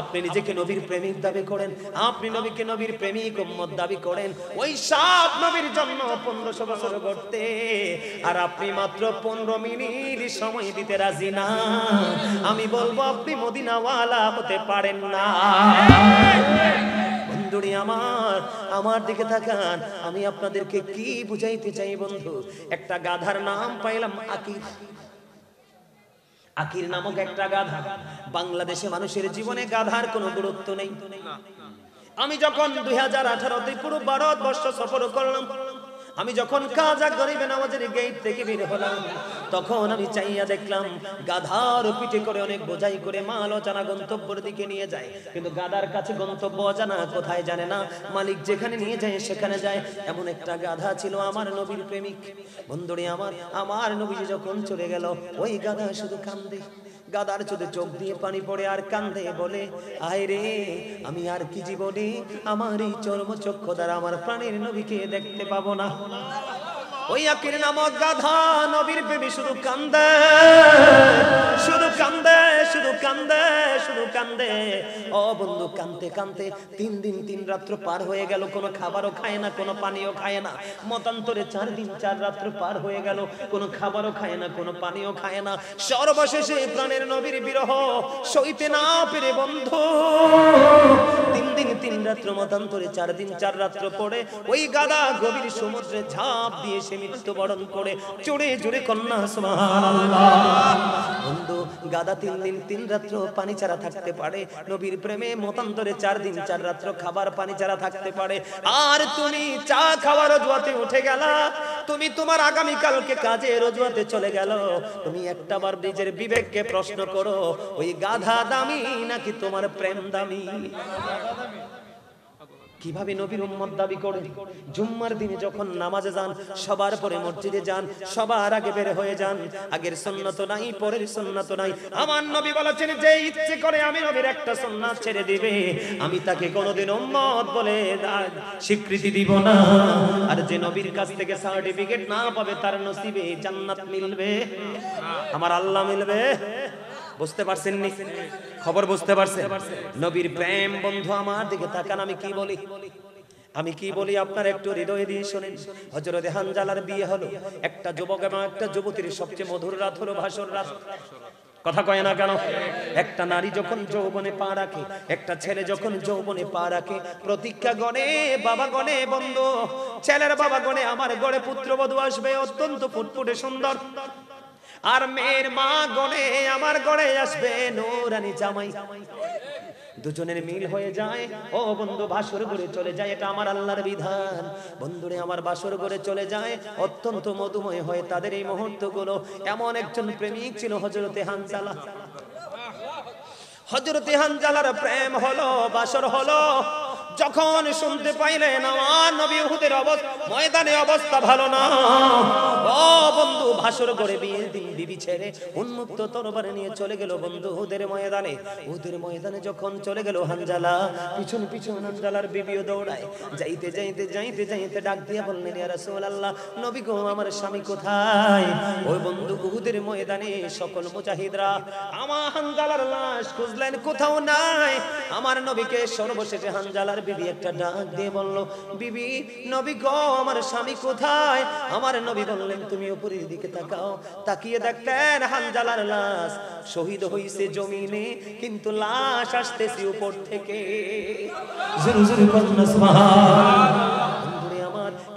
আপনি নিজেকে নবীর প্রেমিক দাবি করেন, আপনি নবীকে নবীর প্রেমিক উম্মত দাবি করেন, ওই সাত নবীর জন্য 1500 বছর করতে, আর আপনি মাত্র 15 মিনিট সময় দিতে রাজি না। আমি বলবো আপনি মদিনাওয়ালা হতে পারেন না। বন্ধুরি আমার দিকে তাকান, আমি আপনাদেরকে কি বুঝাইতে চাই বন্ধু। একটা গাধার নাম পাইলাম আকির। আকির নামক একটা গাধা। বাংলাদেশে মানুষের জীবনে গাধার কোনো গুরুত্ব নেই। আমি যখন 2018-তে পুরো ভারতবর্ষ সফর করলাম, আমি যখন কাজা গরিবে নামাজের গেট থেকে বের হলাম, তখন আমি চাইয়া দেখলাম গাধার পিঠে করে অনেক বোঝাই করে মাল অজানা গন্তব্যের দিকে নিয়ে যায়, কিন্তু গাধার কাছে গন্তব্য অজানা, কোথায় জানে না, মালিক যেখানে নিয়ে যায় সেখানে যায়। এমন একটা গাধা ছিল আমার নবীর প্রেমিক। বন্ধুরে আমার নবী যখন চলে গেল, ওই গাধা শুধু কান্দে। গাদার চোখে চোখ দিয়ে পানি পড়ে আর কান্দে, বলে আয় রে, আমি আর কি জীবনে আমার এই চর্মচক্ষু দ্বারা আমার প্রাণের নবীকে দেখতে পাবো না। ওই আকির নামক গাধা নবীর প্রেমে শুধু কান্দে, শুধু কান্দে, শুধু কান্দে, শুধু কান্দে। ও বন্ধু, কান্দতে কান্দতে 3 দিন 3 রাত্র পার হয়ে গেল, কোনো খাবারও খায় না, কোনো পানিও খায় না। মতান্তরে 4 দিন 4 রাত্র পার হয়ে গেল, কোনো খাবারও খায় না, কোনো পানিও খায় না। সর্বশেষে প্রাণের নবীর বিরহ সইতে না পেরে বন্ধু 3 দিন 3 রাত্র মতান্তরে 4 দিন 4 রাত্র পরে ওই গাধা গভীর সমুদ্রে ঝাঁপ দিয়ে সে মৃত্যুবরণ করে। জোরে জোরে কন্যা সুবহানাল্লাহ। বন্ধু, গাধা 3 দিন 3 রাত্র পানি ছাড়া থাকতে পারে, নবীর প্রেমে মতান্তরে 4 দিন 4 রাত্র খাবার পানি ছাড়া থাকতে পারে। আর তুমি চা খাওয়ার অজুহাতে উঠে গেলা, তুমি তোমার আগামী কালকে কাজের অজুহাতে চলে গেল। তুমি একটাবার নিজের বিবেককে প্রশ্ন করো, ওই গাধা দামি নাকি তোমার প্রেম দামি? কিভাবে নবীর উম্মত দাবি করে? জুম্মার দিনে যখন নামাজে যান, সবার পরে মসজিদে যান, সবার আগে বের হয়ে যান। আগের সুন্নাত নাই, পরের সুন্নাত নাই। আমার নবী বলেছেন, যে ইচ্ছে করে আমি নবীর একটা সুন্নাত ছেড়ে দিবে, আমি তাকে কোনোদিন উম্মত বলে স্বীকৃতি দিব না। আর যে নবীর কাছ থেকে সার্টিফিকেট না পাবে, তার নসিবে জান্নাত মিলবে, আমার আল্লাহ মিলবে। বুঝতে পারছেন নি? খবর বুঝতে পারছেন? নবীর প্রেম বন্ধু আমার দিকে তাকান, আমি কি বলি আপনার একটু হৃদয় দিয়ে শুনেন। হযরত হানজালার বিয়ে হলো, একটা যুবক এবং একটা যুবতীর সবচেয়ে মধুর রাত হলো ভাসর রাত। কথা কয় না কেন? একটা নারী যখন যৌবনে পা রাখে, একটা ছেলে যখন যৌবনে পা রাখে, প্রতীক্ষা গণে, বাবা গণে বন্ধু, ছেলের বাবা গণে আমার গড়ে পুত্রবধূ আসবে অত্যন্ত ফুটফুটে সুন্দর, আর মেয়ের মা গণে আমার গড়ে আসবে নূরানী জামাই। দুজনের মিল হয়ে যায়, ও বন্ধু বাসর ঘরে চলে যায়, এটা আমার আল্লাহর বিধান। বন্ধুরে আমার বাসর ঘরে চলে যায়, অত্যন্ত মধুময় হয় তাদের এই মুহূর্তগুলো। এমন একজন প্রেমিক ছিল হযরতে হানজালা। হযরতে হানজালার প্রেম হলো, বাসর হলো। যখন শুনতে পাইলেন আমার নবী উহুদের ময়দানে অবস্থা ভালো না, ও বন্ধু ভাসর করে বিবি ছেড়ে উন্মুক্ত তরবারি নিয়ে চলে গেল বন্ধু উহুদের ময়দানে। উহুদের ময়দানে যখন চলে গেল হানজালা, পিছন পিছন হানজালার বিবিও দৌড়ায়। যাইতে যাইতে যাইতে যাইতে ডাক দিয়ে বললেন, ইয়া রাসূলুল্লাহ, নবী গো, আমার স্বামী কোথায়? ওই বন্ধু উহুদের ময়দানে সকল মুজাহিদরা আমার হানজালার লাশ খুঁজলেন, কোথাও নাই। আমার নবীকে সর্বশেষে হানজালার বিবি একটা ডাক দিয়ে বলল, বিবি, নবী গো, আমার স্বামী কোথায়? আমার নবী বললেন, তুমি উপরের দিকে তাকাও। তাকিয়ে দেখতেন হানজালার লাশ শহীদ হইছে জমিনে, কিন্তু লাশ আসতেছে উপর থেকে। জোরে জোরে বলুন সুবহানাল্লাহ।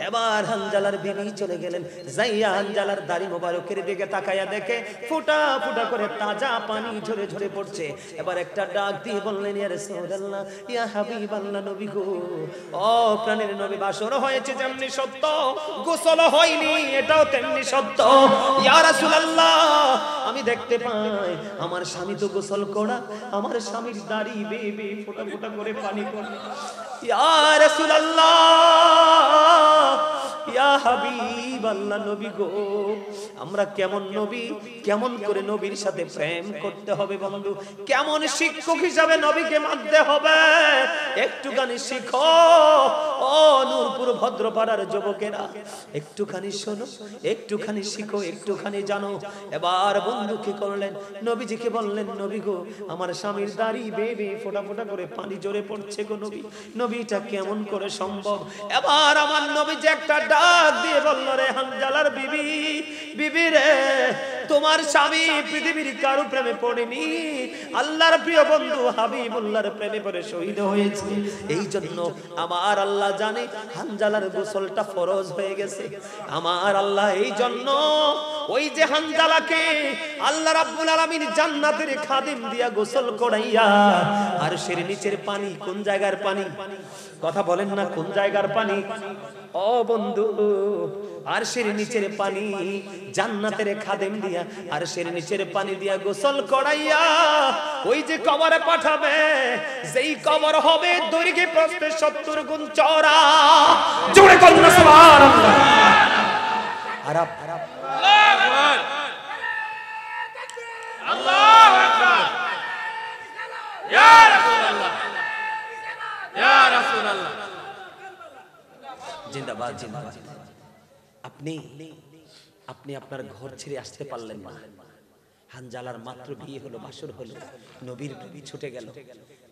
এবার হানজালার বিবি চলে গেলেন, যাইয়া হানজালার দাড়ি মোবারকের দিকে তাকায়া দেখে ফুটা ফুটা করে তাজা পানি ঝরে ঝরে পড়ছে। এবার একটা ডাক দিয়ে বললেন, ইয়া রাসূলুল্লাহ, ইয়া হাবিবাল্লাহ, নবী গো, ও প্রাণের নবী, বাসর হয়েছে যেমনি সত্য, গোসল হয়নি এটাও তেমনি সত্য। ইয়া রাসূলুল্লাহ, আমি দেখতে পাই আমার স্বামী তো গোসল করা, আমার স্বামীর দাড়ি বেয়ে বেয়ে ফোঁটা ফোঁটা করে পানি পড়ে। ইয়া রাসূলুল্লাহ, ইয়া হাবিবাল্লাহ, নবী গো, আমরা কেমন নবী, কেমন করে নবীর সাথে প্রেম করতে হবে বন্ধু, কেমন শিক্ষক হিসাবে নবীকে মানতে হবে, একটুখানি শিখো। ও নূরপুর ভদ্রপাড়ার যুবকেরা, একটুখানি শোনো, একটুখানি শিখো, একটুখানি জানো। এবার বন্ধু কি করলেন, নবীজিকে বললেন, নবী গো, আমার স্বামীর দাড়ি বেয়ে বেয়ে ফোঁটা ফোঁটা করে পানি জোরে পড়ছে গো নবী, নবীটা কেমন করে সম্ভব? এবার আমার নবীজি একটা ডাক দিয়ে বলল, রে হানজালার বিবি, বিবি রে, তোমার স্বামী পৃথিবীর কারো প্রেমে পড়েনি, আল্লাহর প্রিয় বন্ধু হাবিবুল্লাহর প্রেমে পড়ে শহীদ হয়েছে। এই জন্য আমার আল্লাহ জানে হানজালার গোসলটা ফরজ হয়ে গেছে। আমার আল্লাহ এই জন্য ওই যে হানজালাকে আল্লাহ রাব্বুল আলামিন জান্নাতের খাদিম দিয়া গোসল করাইয়া, আর সের নিচের পানি কোন জায়গার পানি? কথা বলেন না, কোন জায়গার পানি? ও বন্ধু, আর সের নিচের পানি জান্নাতের খাদেম দিয়া, আর সের নিচের পানি দিয়া গোসল করাইয়া ওই যে কবরে পাঠাবে, যেই কবর হবে দৈর্ঘ্যে প্রস্থে 70 গুণ চওড়া। জোরে কন্যা সুবহানাল্লাহ। আরব আল্লাহু আকবার, ইয়া রাসূলুল্লাহ, ইয়া রাসূলুল্লাহ, জিন্দাবাদ, জিন্দাবাদ। আপনি আপনি আপনার ঘর ছেড়ে আসতে পারলেন না। হানজালার মাত্র বিয়ে হলো, বাসর হলো, নবীর বিবি ছুটে গেল।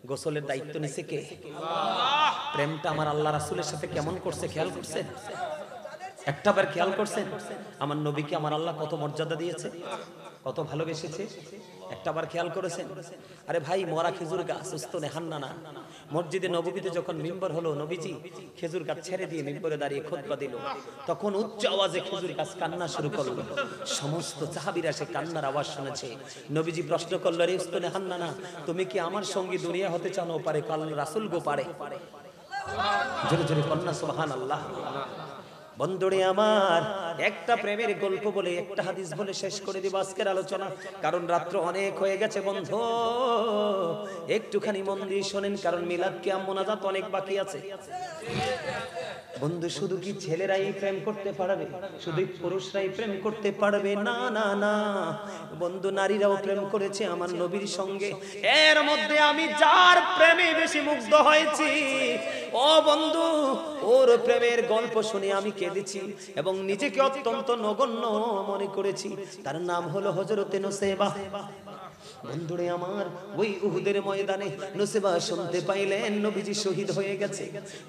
গোসলের দায়িত্ব নিছে কে? আল্লাহ। প্রেমটা আমার আল্লাহ রাসূলের সাথে কেমন করছে খেয়াল করছেন? একটাবার খেয়াল করছেন? আমার নবীকে আমার আল্লাহ কত মর্যাদা দিয়েছে, কত ভালোবেসেছে, একটাবার খেয়াল করেছেন? আরে ভাই, মরা খেজুর গাছ উস্তনে হান্নানা মসজিদে নববীতে যখন মিম্বর হলো, নবীজি খেজুর গাছ ছেড়ে দিয়ে মিম্বরে দাঁড়িয়ে খুতবা দিল, তখন উচ্চ আওয়াজে খেজুর গাছ কান্না শুরু করলো। সমস্ত সাহাবীরা সে কান্নার আওয়াজ শুনেছে। নবীজি প্রশ্ন করলো, রে উস্তনে হান্নানা, তুমি কি আমার সঙ্গী দুনিয়া হতে চাও? পারে কাল রাসূল গো পারে। জোরে জোরে কন্যা সুবহানাল্লাহ। বন্ধুরে আমার, একটা প্রেমের গল্প বলে, একটা হাদিস বলে শেষ করে দিব আজকের আলোচনা, কারণ রাত্র অনেক হয়ে গেছে। বন্ধু একটুখানি মন দিয়ে শোনেন, কারণ মিলাদ কিয়াম মোনাজাত অনেক বাকি আছে। বন্ধু, শুধু কি ছেলেরাই প্রেম করতে পারবে? শুধু পুরুষরাই প্রেম করতে পারবে? না না না বন্ধু, নারীরাও প্রেম করেছে আমার নবীর সঙ্গে। এর মধ্যে আমি যার প্রেমে বেশি মুগ্ধ হয়েছি, ও বন্ধু, ওর প্রেমের গল্প শুনে আমি কেঁদেছি এবং নিজেকে অত্যন্ত নগণ্য মনে করেছি। তার নাম হলো হযরতে নুসাইবা। বন্ধুরে আমার, ওই উহুদের ময়দানে নুসাইবা শুনতে পাইলেন নবীজি শহীদ হয়ে গেছে।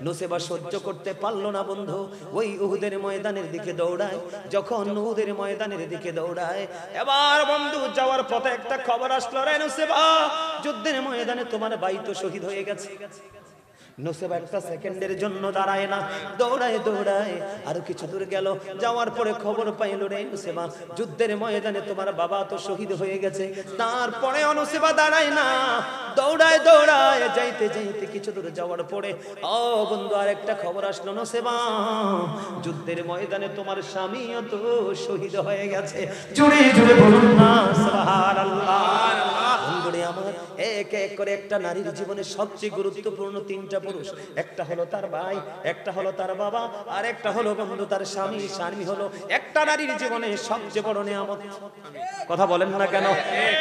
নুসাইবা সহ্য করতে পারলো না বন্ধু, ওই উহুদের ময়দানের দিকে দৌড়ায়। যখন উহুদের ময়দানের দিকে দৌড়ায়, এবার বন্ধু যাওয়ার পথে একটা খবর আসলো, রে নুসাইবা, যুদ্ধের ময়দানে তোমার ভাই তো শহীদ হয়ে গেছে। নুসাইবা একটা সেকেন্ডের জন্য দাঁড়ায় না, দৌড়ায় দৌড়ায় আরো কিছু দূর গেল। যাওয়ার পরে খবর পাইল, রে নুসাইবা, যুদ্ধের ময়দানে তোমার বাবা তো শহীদ হয়ে গেছে। তারপরে নুসাইবা দাঁড়ায় না, দৌড়ায় দৌড়ায় যাইতে যাইতে কিছু দূর যাওয়ার পরে, ও বন্ধু, আর একটা খবর আসলো, নুসাইবা, যুদ্ধের ময়দানে তোমার স্বামীও তো শহীদ হয়ে গেছে। জোরে জোরে বলুন না সুবহানাল্লাহ। বন্ধুরে আমার, এক এক করে একটা নারীর জীবনে সবচেয়ে গুরুত্বপূর্ণ তিনটা পুরুষ, একটা হলো তার ভাই, একটা হলো তার বাবা, আর একটা হলো বন্ধু তার স্বামী। স্বামী হলো একটা নারীর জীবনে সবচেয়ে বড় নিয়ামত। কথা বলেন না কেন?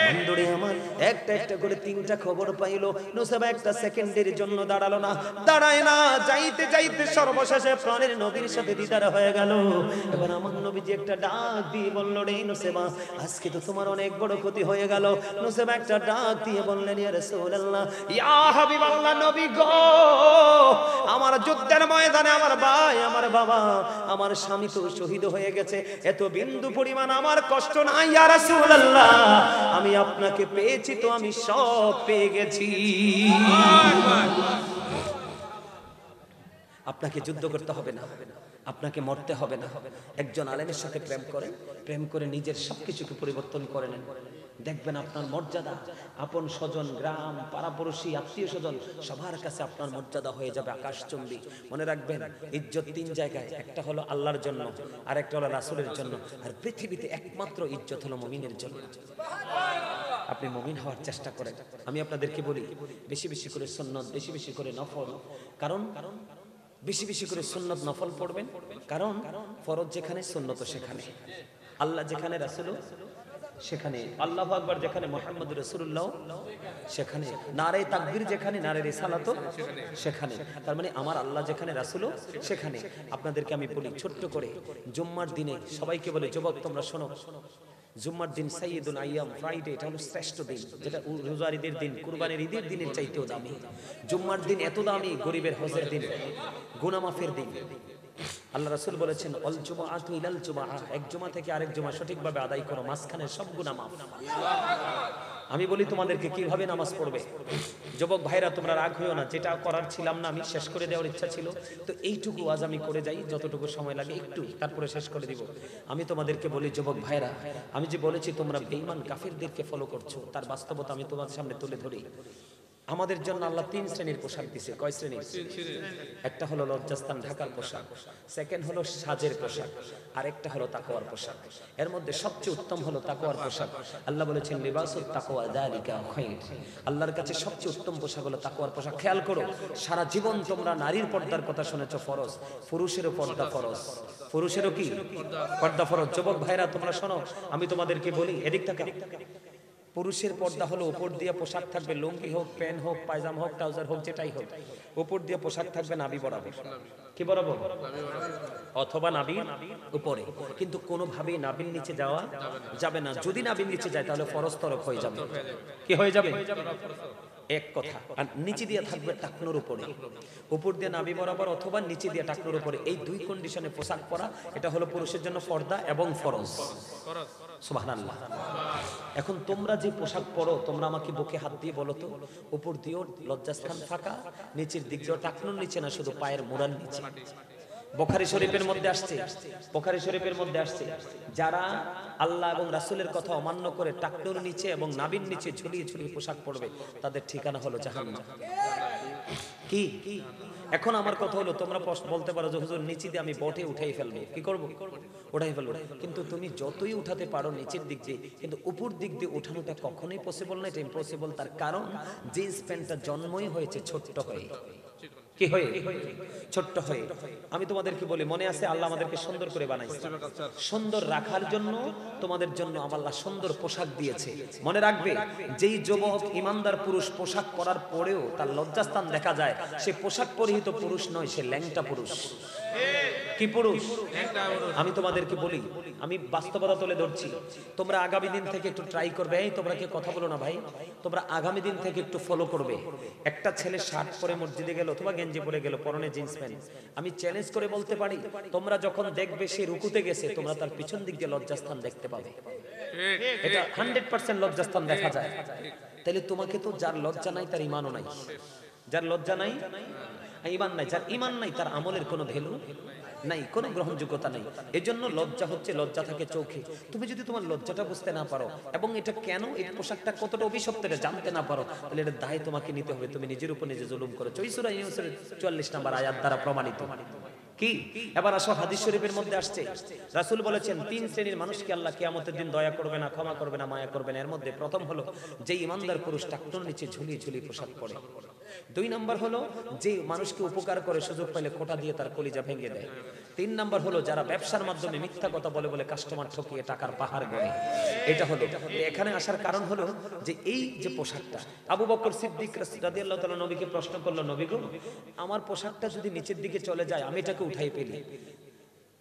বন্ধুরে আমার, একটা একটা করে তিনটা খবর পাইলো। নুসাইবা একটা সেকেন্ডের জন্য দাঁড়ালো না, দাঁড়ায় না, যাইতে যাইতে সর্বশেষে প্রাণের নবীর সাথে দিদার হয়ে গেল। এবার আমার নবীজি একটা ডাক দিয়ে বলল, রে নুসাইবা, আজকে তো তোমার অনেক বড় ক্ষতি হয়ে গেল। নুসাইবা একটা ডাক দিয়ে বললেন, ইয়া রাসূলুল্লাহ, ইয়া হাবিবাল্লাহ, নবী গো, আমার যুদ্ধের ময়দানে আমার ভাই, আমার বাবা, আমার স্বামী তো শহীদ হয়ে গেছে। এত বিন্দু পরিমাণ আমার কষ্ট নাই ইয়া রাসূলুল্লাহ, আমি আপনাকে পেয়েছি তো আমি সব পেয়ে গেছি। আপনাকে যুদ্ধ করতে হবে না, আপনাকে মরতে হবে না। একজন আলেমের সাথে প্রেম করেন, প্রেম করে নিজের সবকিছুকে পরিবর্তন করে নেন, দেখবেন আপনার মর্যাদা আপন স্বজন, গ্রাম, পাড়াপড়শি, আত্মীয় স্বজন সবার কাছে আপনার মর্যাদা হয়ে যাবে আকাশচুম্বী। মনে রাখবেন, ইজ্জত তিন জায়গায়, একটা হলো আল্লাহর জন্য, আর একটা হলো রাসূলের জন্য, আর পৃথিবীতে একমাত্র ইজ্জত হলো মুমিনের জন্য। আপনি মুমিন হওয়ার চেষ্টা করেন। আমি আপনাদেরকে বলি, বেশি বেশি করে সুন্নাত, বেশি বেশি করে নফল, কারণ বেশি বেশি করে সুন্নাত নফল পড়বেন, কারণ ফরজ যেখানে সুন্নত সেখানে, আল্লাহ যেখানে রাসূল সেখানে আল্লাহু আকবার যেখানে মুহাম্মদ রাসূলুল্লাহ সেখানে, নারে তাকবীর যেখানে, নারে রিসালাত সেখানে। তার মানে আমার আল্লাহ যেখানে, রাসূলও সেখানে। আপনাদেরকে আমি বলি ছোট্ট করে, জুম্মার দিনে সবাইকে বলে, যুবক তোমরা শোনো, জুম্মার দিন সাইয়্যিদুল আইয়াম, ফ্রাইডে, এটা হলো শ্রেষ্ঠ দিন, যেটা রোজার ঈদের দিন, কুরবানির ঈদের দিনের চাইতেও দামি। জুম্মার দিন এত দামি, গরিবের হজের দিন, গুনাহ মাফের দিন। আল্লাহ রাসূল বলেছেন, অল জুমআতু ইলাল জুমআহ, এক জুমা থেকে আরেক জুমা সঠিকভাবে আদায় করো, মাঝখানে সব গুনাহ মাফ। আমি বলি তোমাদেরকে কিভাবে নামাজ পড়বে। যুবক ভাইরা তোমরা রাগ হইও না, যেটা করার ছিলাম না আমি শেষ করে দেওয়ার ইচ্ছা ছিল, তো এইটুকু আজ আমি করে যাই, যতটুকু সময় লাগে একটু, তারপরে শেষ করে দিব। আমি তোমাদেরকে বলি যুবক ভাইরা, আমি যে বলেছি তোমরা বেঈমান কাফিরদেরকে ফলো করছো, তার বাস্তবতা আমি তোমাদের সামনে তুলে ধরি। আমাদের জন্য আল্লাহ 3 শ্রেণীর পোশাক দিয়েছে। কয় শ্রেণী? একটা হলো লজ্জাস্থান ঢাকার পোশাক, সেকেন্ড হলো সাজের পোশাক, আর একটা হলো তাকওয়ার পোশাক। এর মধ্যে সবচেয়ে উত্তম হলো তাকওয়ার পোশাক। আল্লাহ বলেছেন, লিবাসুত তাকওয়া যালিকা খায়র। আল্লাহর কাছে সবচেয়ে উত্তম পোশাক হলো তাকওয়ার পোশাক। খেয়াল করো, সারা জীবন তোমরা নারীর পর্দার কথা শুনেছো, ফরজ। পুরুষেরও পর্দা ফরজ। পুরুষেরও কি পর্দা ফরজ। যুবক ভাইরা তোমরা শোনো, আমি তোমাদেরকে বলি, এদিক থেকে, পুরুষের পর্দা হলো উপর দিয়ে পোশাক থাকবে, লুঙ্গি হোক, প্যান্ট হোক, পায়জামা হোক, ট্রাউজার হোক, যেটাই হোক, উপর দিয়ে পোশাক থাকবে নাভি বরাবর। কি বরাবর? অথবা নাভির উপরে, কিন্তু কোনোভাবেই নাভির নিচে যাওয়া যাবে না। যদি নাভির নিচে যায় তাহলে ফরজ তরক হয়ে যাবে। কি হয়ে যাবে? এক কথা। আর নিচে দিয়ে থাকবে টাকনোর উপরে, উপর দিয়ে নাভি বরাবর অথবা নিচে দিয়ে টাকনোর উপরে। এই দুই কন্ডিশনে পোশাক পরা, এটা হলো পুরুষের জন্য পর্দা এবং ফরজ। সুবহানাল্লাহ। এখন তোমরা যে পোশাক পরো, তোমরা আমাকে বুকে হাত দিয়ে বলো তো, উপর দিয়েও লজ্জাস্থান ফাঁকা, নিচের দিক দিয়েও টাকনোর নিচে না, শুধু পায়ের মোড়ার নিচে। বুখারী শরীফের মধ্যে আসছে, বুখারী শরীফের মধ্যে আসছে, যারা আল্লাহ এবং রাসূলের কথা অমান্য করে টাকনোর নিচে এবং নাভির নিচে ঝুলিয়ে ঝুলিয়ে পোশাক পরবে, তাদের ঠিকানা হলো জাহান্নাম। কি? এখন আমার কথা হলো, তোমরা বলতে পারো যে হুজুর নিচে দিয়ে আমি বটে উঠাই ফেলবো, কি করব? উঠাই ফেলবো। কিন্তু তুমি যতই উঠাতে পারো নিচের দিক দিয়ে, কিন্তু উপর দিক দিয়ে উঠানোটা কখনোই পসিবল না, এটা ইম্পসিবল। তার কারণ জিন্স প্যান্টটা জন্মই হয়েছে ছোট্ট হয়ে। কি হয়ে? ছোট্ট হয়ে। আমি তোমাদেরকে বলি, মনে আছে আল্লাহ আমাদেরকে সুন্দর করে বানাইছে, সুন্দর রাখার জন্য তোমাদের জন্য আল্লাহ সুন্দর পোশাক দিয়েছে। মনে রাখবে, যেই যুবক ইমানদার পুরুষ পোশাক পরার পরেও তার লজ্জাস্থান দেখা যায়, সে পোশাক পরিহিত পুরুষ নয়, সে ল্যাংটা পুরুষ। কি পুরুষ? আমি তোমাদেরকে বলি, আমি বাস্তবতা তুলে ধরছি, তোমরা আগামী দিন থেকে একটু ট্রাই করবে। এই তোমরা কি কথা বলো না ভাই? তোমরা আগামী দিন থেকে একটু ফলো করবে। একটা ছেলে শার্ট পরে মসজিদে গেল অথবা গেঞ্জি পরে গেল, পরনে জিন্স প্যান্ট, আমি চ্যালেঞ্জ করে বলতে পারি, তোমরা যখন দেখবে সে রুকুতে গেছে, তোমরা তার পিছন দিক দিয়ে লজ্জাস্থান দেখতে পাবে। এটা 100% লজ্জাস্থান দেখা যায়। তাহলে তোমাকে তো, যার লজ্জা নাই তার ইমানও নাই, যার লজ্জা নাই ইমান নাই, যার ইমান নাই তার আমলের কোনো ভ্যালু নাই, কোনো গ্রহণযোগ্যতা নাই। এজন্য লজ্জা হচ্ছে, লজ্জা থাকে চোখে। তুমি যদি তোমার লজ্জাটা বুঝতে না পারো এবং এটা কেন, এই পোশাকটা কতটা অভিশপ্ত এটা জানতে না পারো, তাহলে এটা দায় তোমাকে নিতে হবে। তুমি নিজের উপর নিজে জুলুম করেছো। সূরা ইউনূসের 44 নম্বর আয়াত দ্বারা প্রমাণিত। কি? এবার আসো, হাদিস শরীফের মধ্যে আসছে, রাসূল বলেছেন 3 শ্রেণীর মানুষকে আল্লাহ কিয়ামতের দিন দয়া করবে না, ক্ষমা করবে না, মায়া করবে না। এর মধ্যে প্রথম হলো যে ইমানদার পুরুষ টাকনোর নিচে ঝুলিয়ে ঝুলিয়ে পোশাক পরে। 2 নাম্বার হলো যে মানুষকে উপকার করে, সুযোগ পেলে খোঁটা দিয়ে তার কলিজা ভেঙে দেয়। 3 নাম্বার হলো যারা ব্যবসার মাধ্যমে মিথ্যা কথা বলে বলে কাস্টমার ঠকিয়ে টাকার পাহাড় গড়ে। এটা হলো এখানে আসার কারণ হলো যে এই যে পোশাকটা, আবু বকর সিদ্দিক রাদিয়াল্লাহু তাআলা নবীকে প্রশ্ন করলো, নবী গো, আমার পোশাকটা যদি নিচের দিকে চলে যায়, আমি এটাকে উঠাই ফেলি,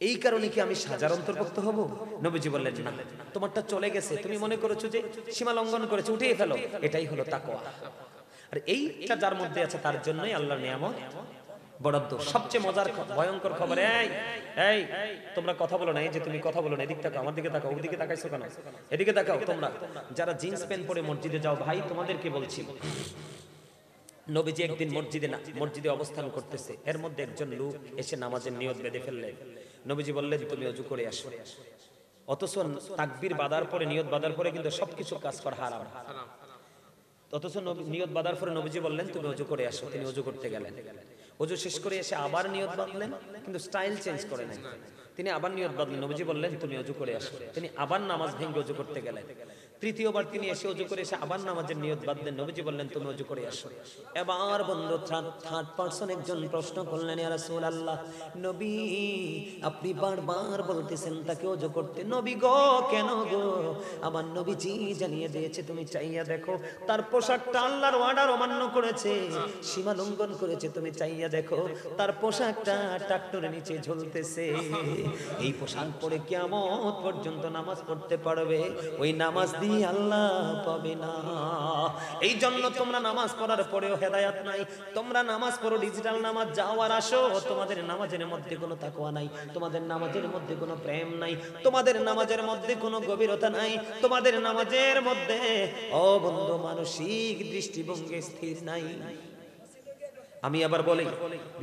এই কারণে কি আমি সাজার অন্তর্ভুক্ত হব? নবীজি বললেন, না, তোমারটা চলে গেছে, তুমি মনে করেছো যে সীমা লঙ্ঘন করেছো, উঠিয়ে ফেলো। এটাই হলো তাকওয়া। আর এইটা যার মধ্যে আছে তার জন্যই আল্লাহর নিয়ামত বরাদ্দ। সবচেয়ে মজার ভয়ঙ্কর খবর, এই তোমরা কথা বলো না, এই যে তুমি কথা বলো না, এদিক তাকাও, আমার দিকে তাকাও, ওদিকে তাকাইছো কেন? এদিকে তাকাও। তোমরা যারা জিন্স প্যান্ট পরে মসজিদে যাও, ভাই তোমাদেরকে বলছি, নবীজি একদিন মসজিদে অবস্থান করতেছে, এর মধ্যে একজন লোক এসে নামাজের নিয়ত বেঁধে ফেললেন। নবীজি বললেন, তুমি ওযু করে আসো। অথচ তাকবীর বাঁধার পরে, নিয়ত বাঁধার পরে কিন্তু সবকিছু কাজ করা হারাম। অথচ নিয়ত বাঁধার পরে নবীজি বললেন, তুমি ওযু করে আসো। তিনি ওযু করতে গেলেন, ওযু শেষ করে এসে আবার নিয়ত বাঁধলেন, কিন্তু স্টাইল চেঞ্জ করে নেন। তিনি আবার নিয়ত বাঁধলেন, নবীজি বললেন, তুমি ওযু করে আসো। তিনি আবার নামাজ ভেঙে ওযু করতে গেলেন। তৃতীয়বার তিনি এসে ওযু করে এসে আবার নামাজের নিয়ত বাঁধলেন। নবীজি বললেন তুমি ওযু করে আসো। এবার বন্ধু থার্ড পারসন একজন প্রশ্ন করলেন, ইয়া রাসূলুল্লাহ, নবী আপনি বারবার বলতেছেন তাকে ওযু করতে, নবী গো কেন গো? আমার নবীজি জানিয়ে দিয়েছে তুমি চাইয়া দেখো, তার পোশাকটা আল্লাহর অর্ডার অমান্য করেছে, সীমা লঙ্ঘন করেছে, তুমি চাইয়া দেখো তার পোশাকটা ট্রাক্টরের নিচে ঝুলতেছে। এই পোশাক পরে কিয়ামত পর্যন্ত নামাজ পড়তে পারবে, ওই নামাজ দিয়ে আল্লাহ পাবে না। এই জন্য তোমরা নামাজ পড়ার পরেও হেদায়েত নাই, তোমরা নামাজ পড়ো ডিজিটাল নামাজ, যাও আর আসো, তোমাদের নামাজের মধ্যে কোনো তাকওয়া নাই, তোমাদের নামাজের মধ্যে কোনো প্রেম নাই, তোমাদের নামাজের মধ্যে কোনো গভীরতা নাই, তোমাদের নামাজের মধ্যে ও বন্ধু মানসিক দৃষ্টিভঙ্গি স্থির নাই। আমি আবার বলি,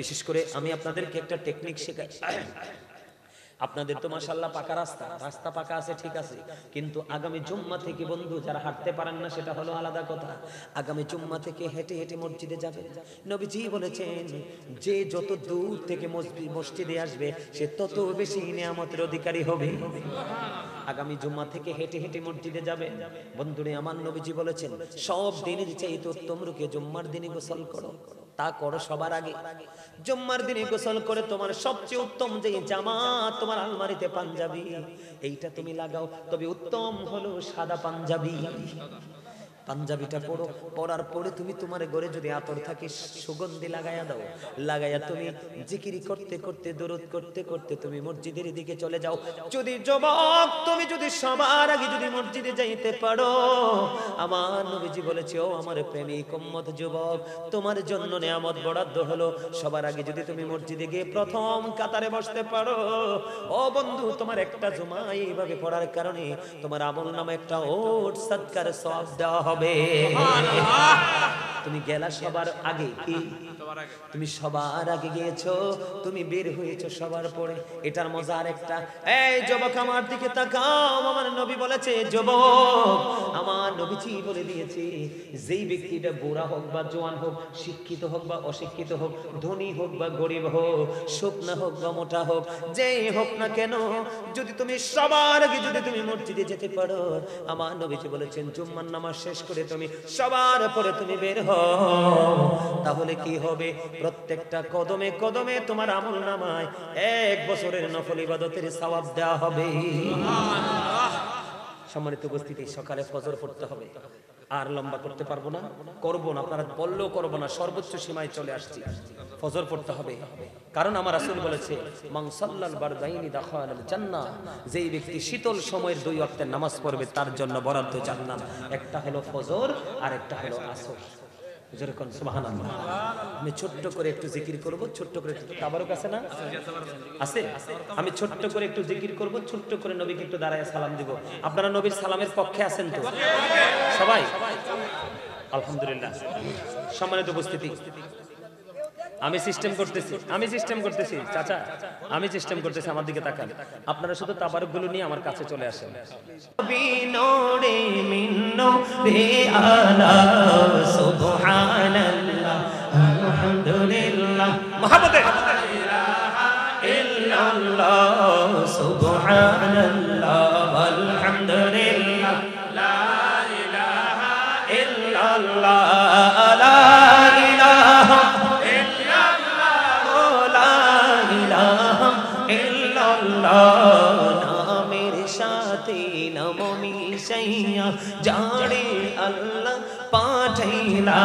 বিশেষ করে আমি আপনাদেরকে একটা টেকনিক শেখাই। আপনাদের তো মাশাআল্লাহ পাকা রাস্তা পাকা আছে, ঠিক আছে, কিন্তু আগামী জুম্মা থেকে বন্ধু যারা হাঁটতে পারেন না সেটা হলো আলাদা কথা, আগামী জুম্মা থেকে হেঁটে হেঁটে মসজিদে যাবে। নবীজি বলেছেন যে যত দূর থেকে মসজিদে আসবে সে তত বেশি নিয়ামতের অধিকারী হবে। আগামী জুম্মা থেকে হেঁটে হেঁটে মসজিদে যাবে। বন্ধুরে আমার নবীজি বলেছেন সব দিনের চাইতে উত্তম রূপে জুম্মার দিনে গোসল করো, তা করো সবার আগে। জুম্মার দিনে গোসল করে তোমার সবচেয়ে উত্তম যে জামা তোমার আলমারিতে পাঞ্জাবি, এইটা তুমি লাগাও, তবে উত্তম হলো সাদা পাঞ্জাবি। পাঞ্জাবিটা পরো, পরার পরে তুমি তোমার ঘরে যদি আতর থাকে সুগন্ধি লাগাইয়া দাও, লাগাইয়া তুমি জিকিরি করতে করতে দরুদ করতে করতে তুমি মসজিদের দিকে চলে যাও। যদি যুবক তুমি যদি সবার আগে যদি মসজিদে যাইতে পারো, আমার নবীজি বলেছে ও আমার প্রেমিক উম্মত যুবক, তোমার জন্য নিয়ামত বরাদ্দ হলো, সবার আগে যদি তুমি মসজিদে গিয়ে প্রথম কাতারে বসতে পারো, ও বন্ধু তোমার একটা জুমা এইভাবে পড়ার কারণে তোমার আমলনামা একটা ওট সাদকার সওয়াব দেওয়া হবে। তুমি গেলা সবার আগে, কি তুমি সবার আগে গিয়েছো, তুমি বের হয়েছো সবার পরে, এটার মজা আরেকটা। এই যুবক আমার দিকে তাকাও, আমার নবী বলেছে যুবক, আমার নবীজি বলে দিয়েছে যেই ব্যক্তিটা বুড়া হোক বা জওয়ান হোক, শিক্ষিত হোক বা অশিক্ষিত হোক, ধনী হোক বা গরিব হোক, শুকনা হোক বা মোটা হোক, যেই হোক না কেন, যদি তুমি সবার আগে যদি তুমি মসজিদে যেতে পারো, আমার নবীজি বলেছেন জুম্মার নামাজ শেষ করে তুমি সবার পরে তুমি বের হও, তাহলে কি হবে? প্রত্যেকটা কদমে কদমে তোমার আমলনামায় 1 বছরের নফল ইবাদতের সওয়াব দেওয়া হবে। সম্মানিত উপস্থিতি, সকালে ফজর পড়তে হবে, আর লম্বা করতে পারবো না, করবো না, আপনারা বললেও করবো না, সর্বোচ্চ সীমায় চলে আসছি। ফজর পড়তে হবে, কারণ আমার রাসূল বলেছে মান সাল্লাল বারদাইনি দাখালাল জান্নাহ, যেই ব্যক্তি শীতল সময়ের 2 ওয়াক্তের নামাজ পড়বে তার জন্য বরাদ্দ জান্নাত। একটা হলো ফজর আর একটা হলো আসর। যেরকম সুবহানাল্লাহ। আমি ছোট্ট করে একটু জিকির করব, ছোট্ট করে একটু তাবারুক আছে না? আছে। আমি ছোট্ট করে একটু জিকির করব, ছোট্ট করে নবীকে একটু দাঁড়ায় সালাম দিব। আপনারা নবীর সালামের পক্ষে আছেন তো সবাই? আলহামদুলিল্লাহ। সম্মানিত উপস্থিতি, আমি সিস্টেম করতেছি চাচা, আমি সিস্টেম করতেছি, আমার দিকে তাকান। আপনারা শুধু তাবারুক গুলো নিয়ে আমার কাছে চলে আসেন। বিনোরে মিন্নো রে আলা সুবহানাল্লাহ আলহামদুলিল্লাহ মহব্বতে লা ইলাহা ইল্লাল্লাহ সুবহানাল্লাহ আলহামদুলিল্লাহ লা ইলাহা ইল্লাল্লাহ লা ইলাহা নামের সাথে নাম মিশাইয়া জানে আল্লাহ পাঠাইলা,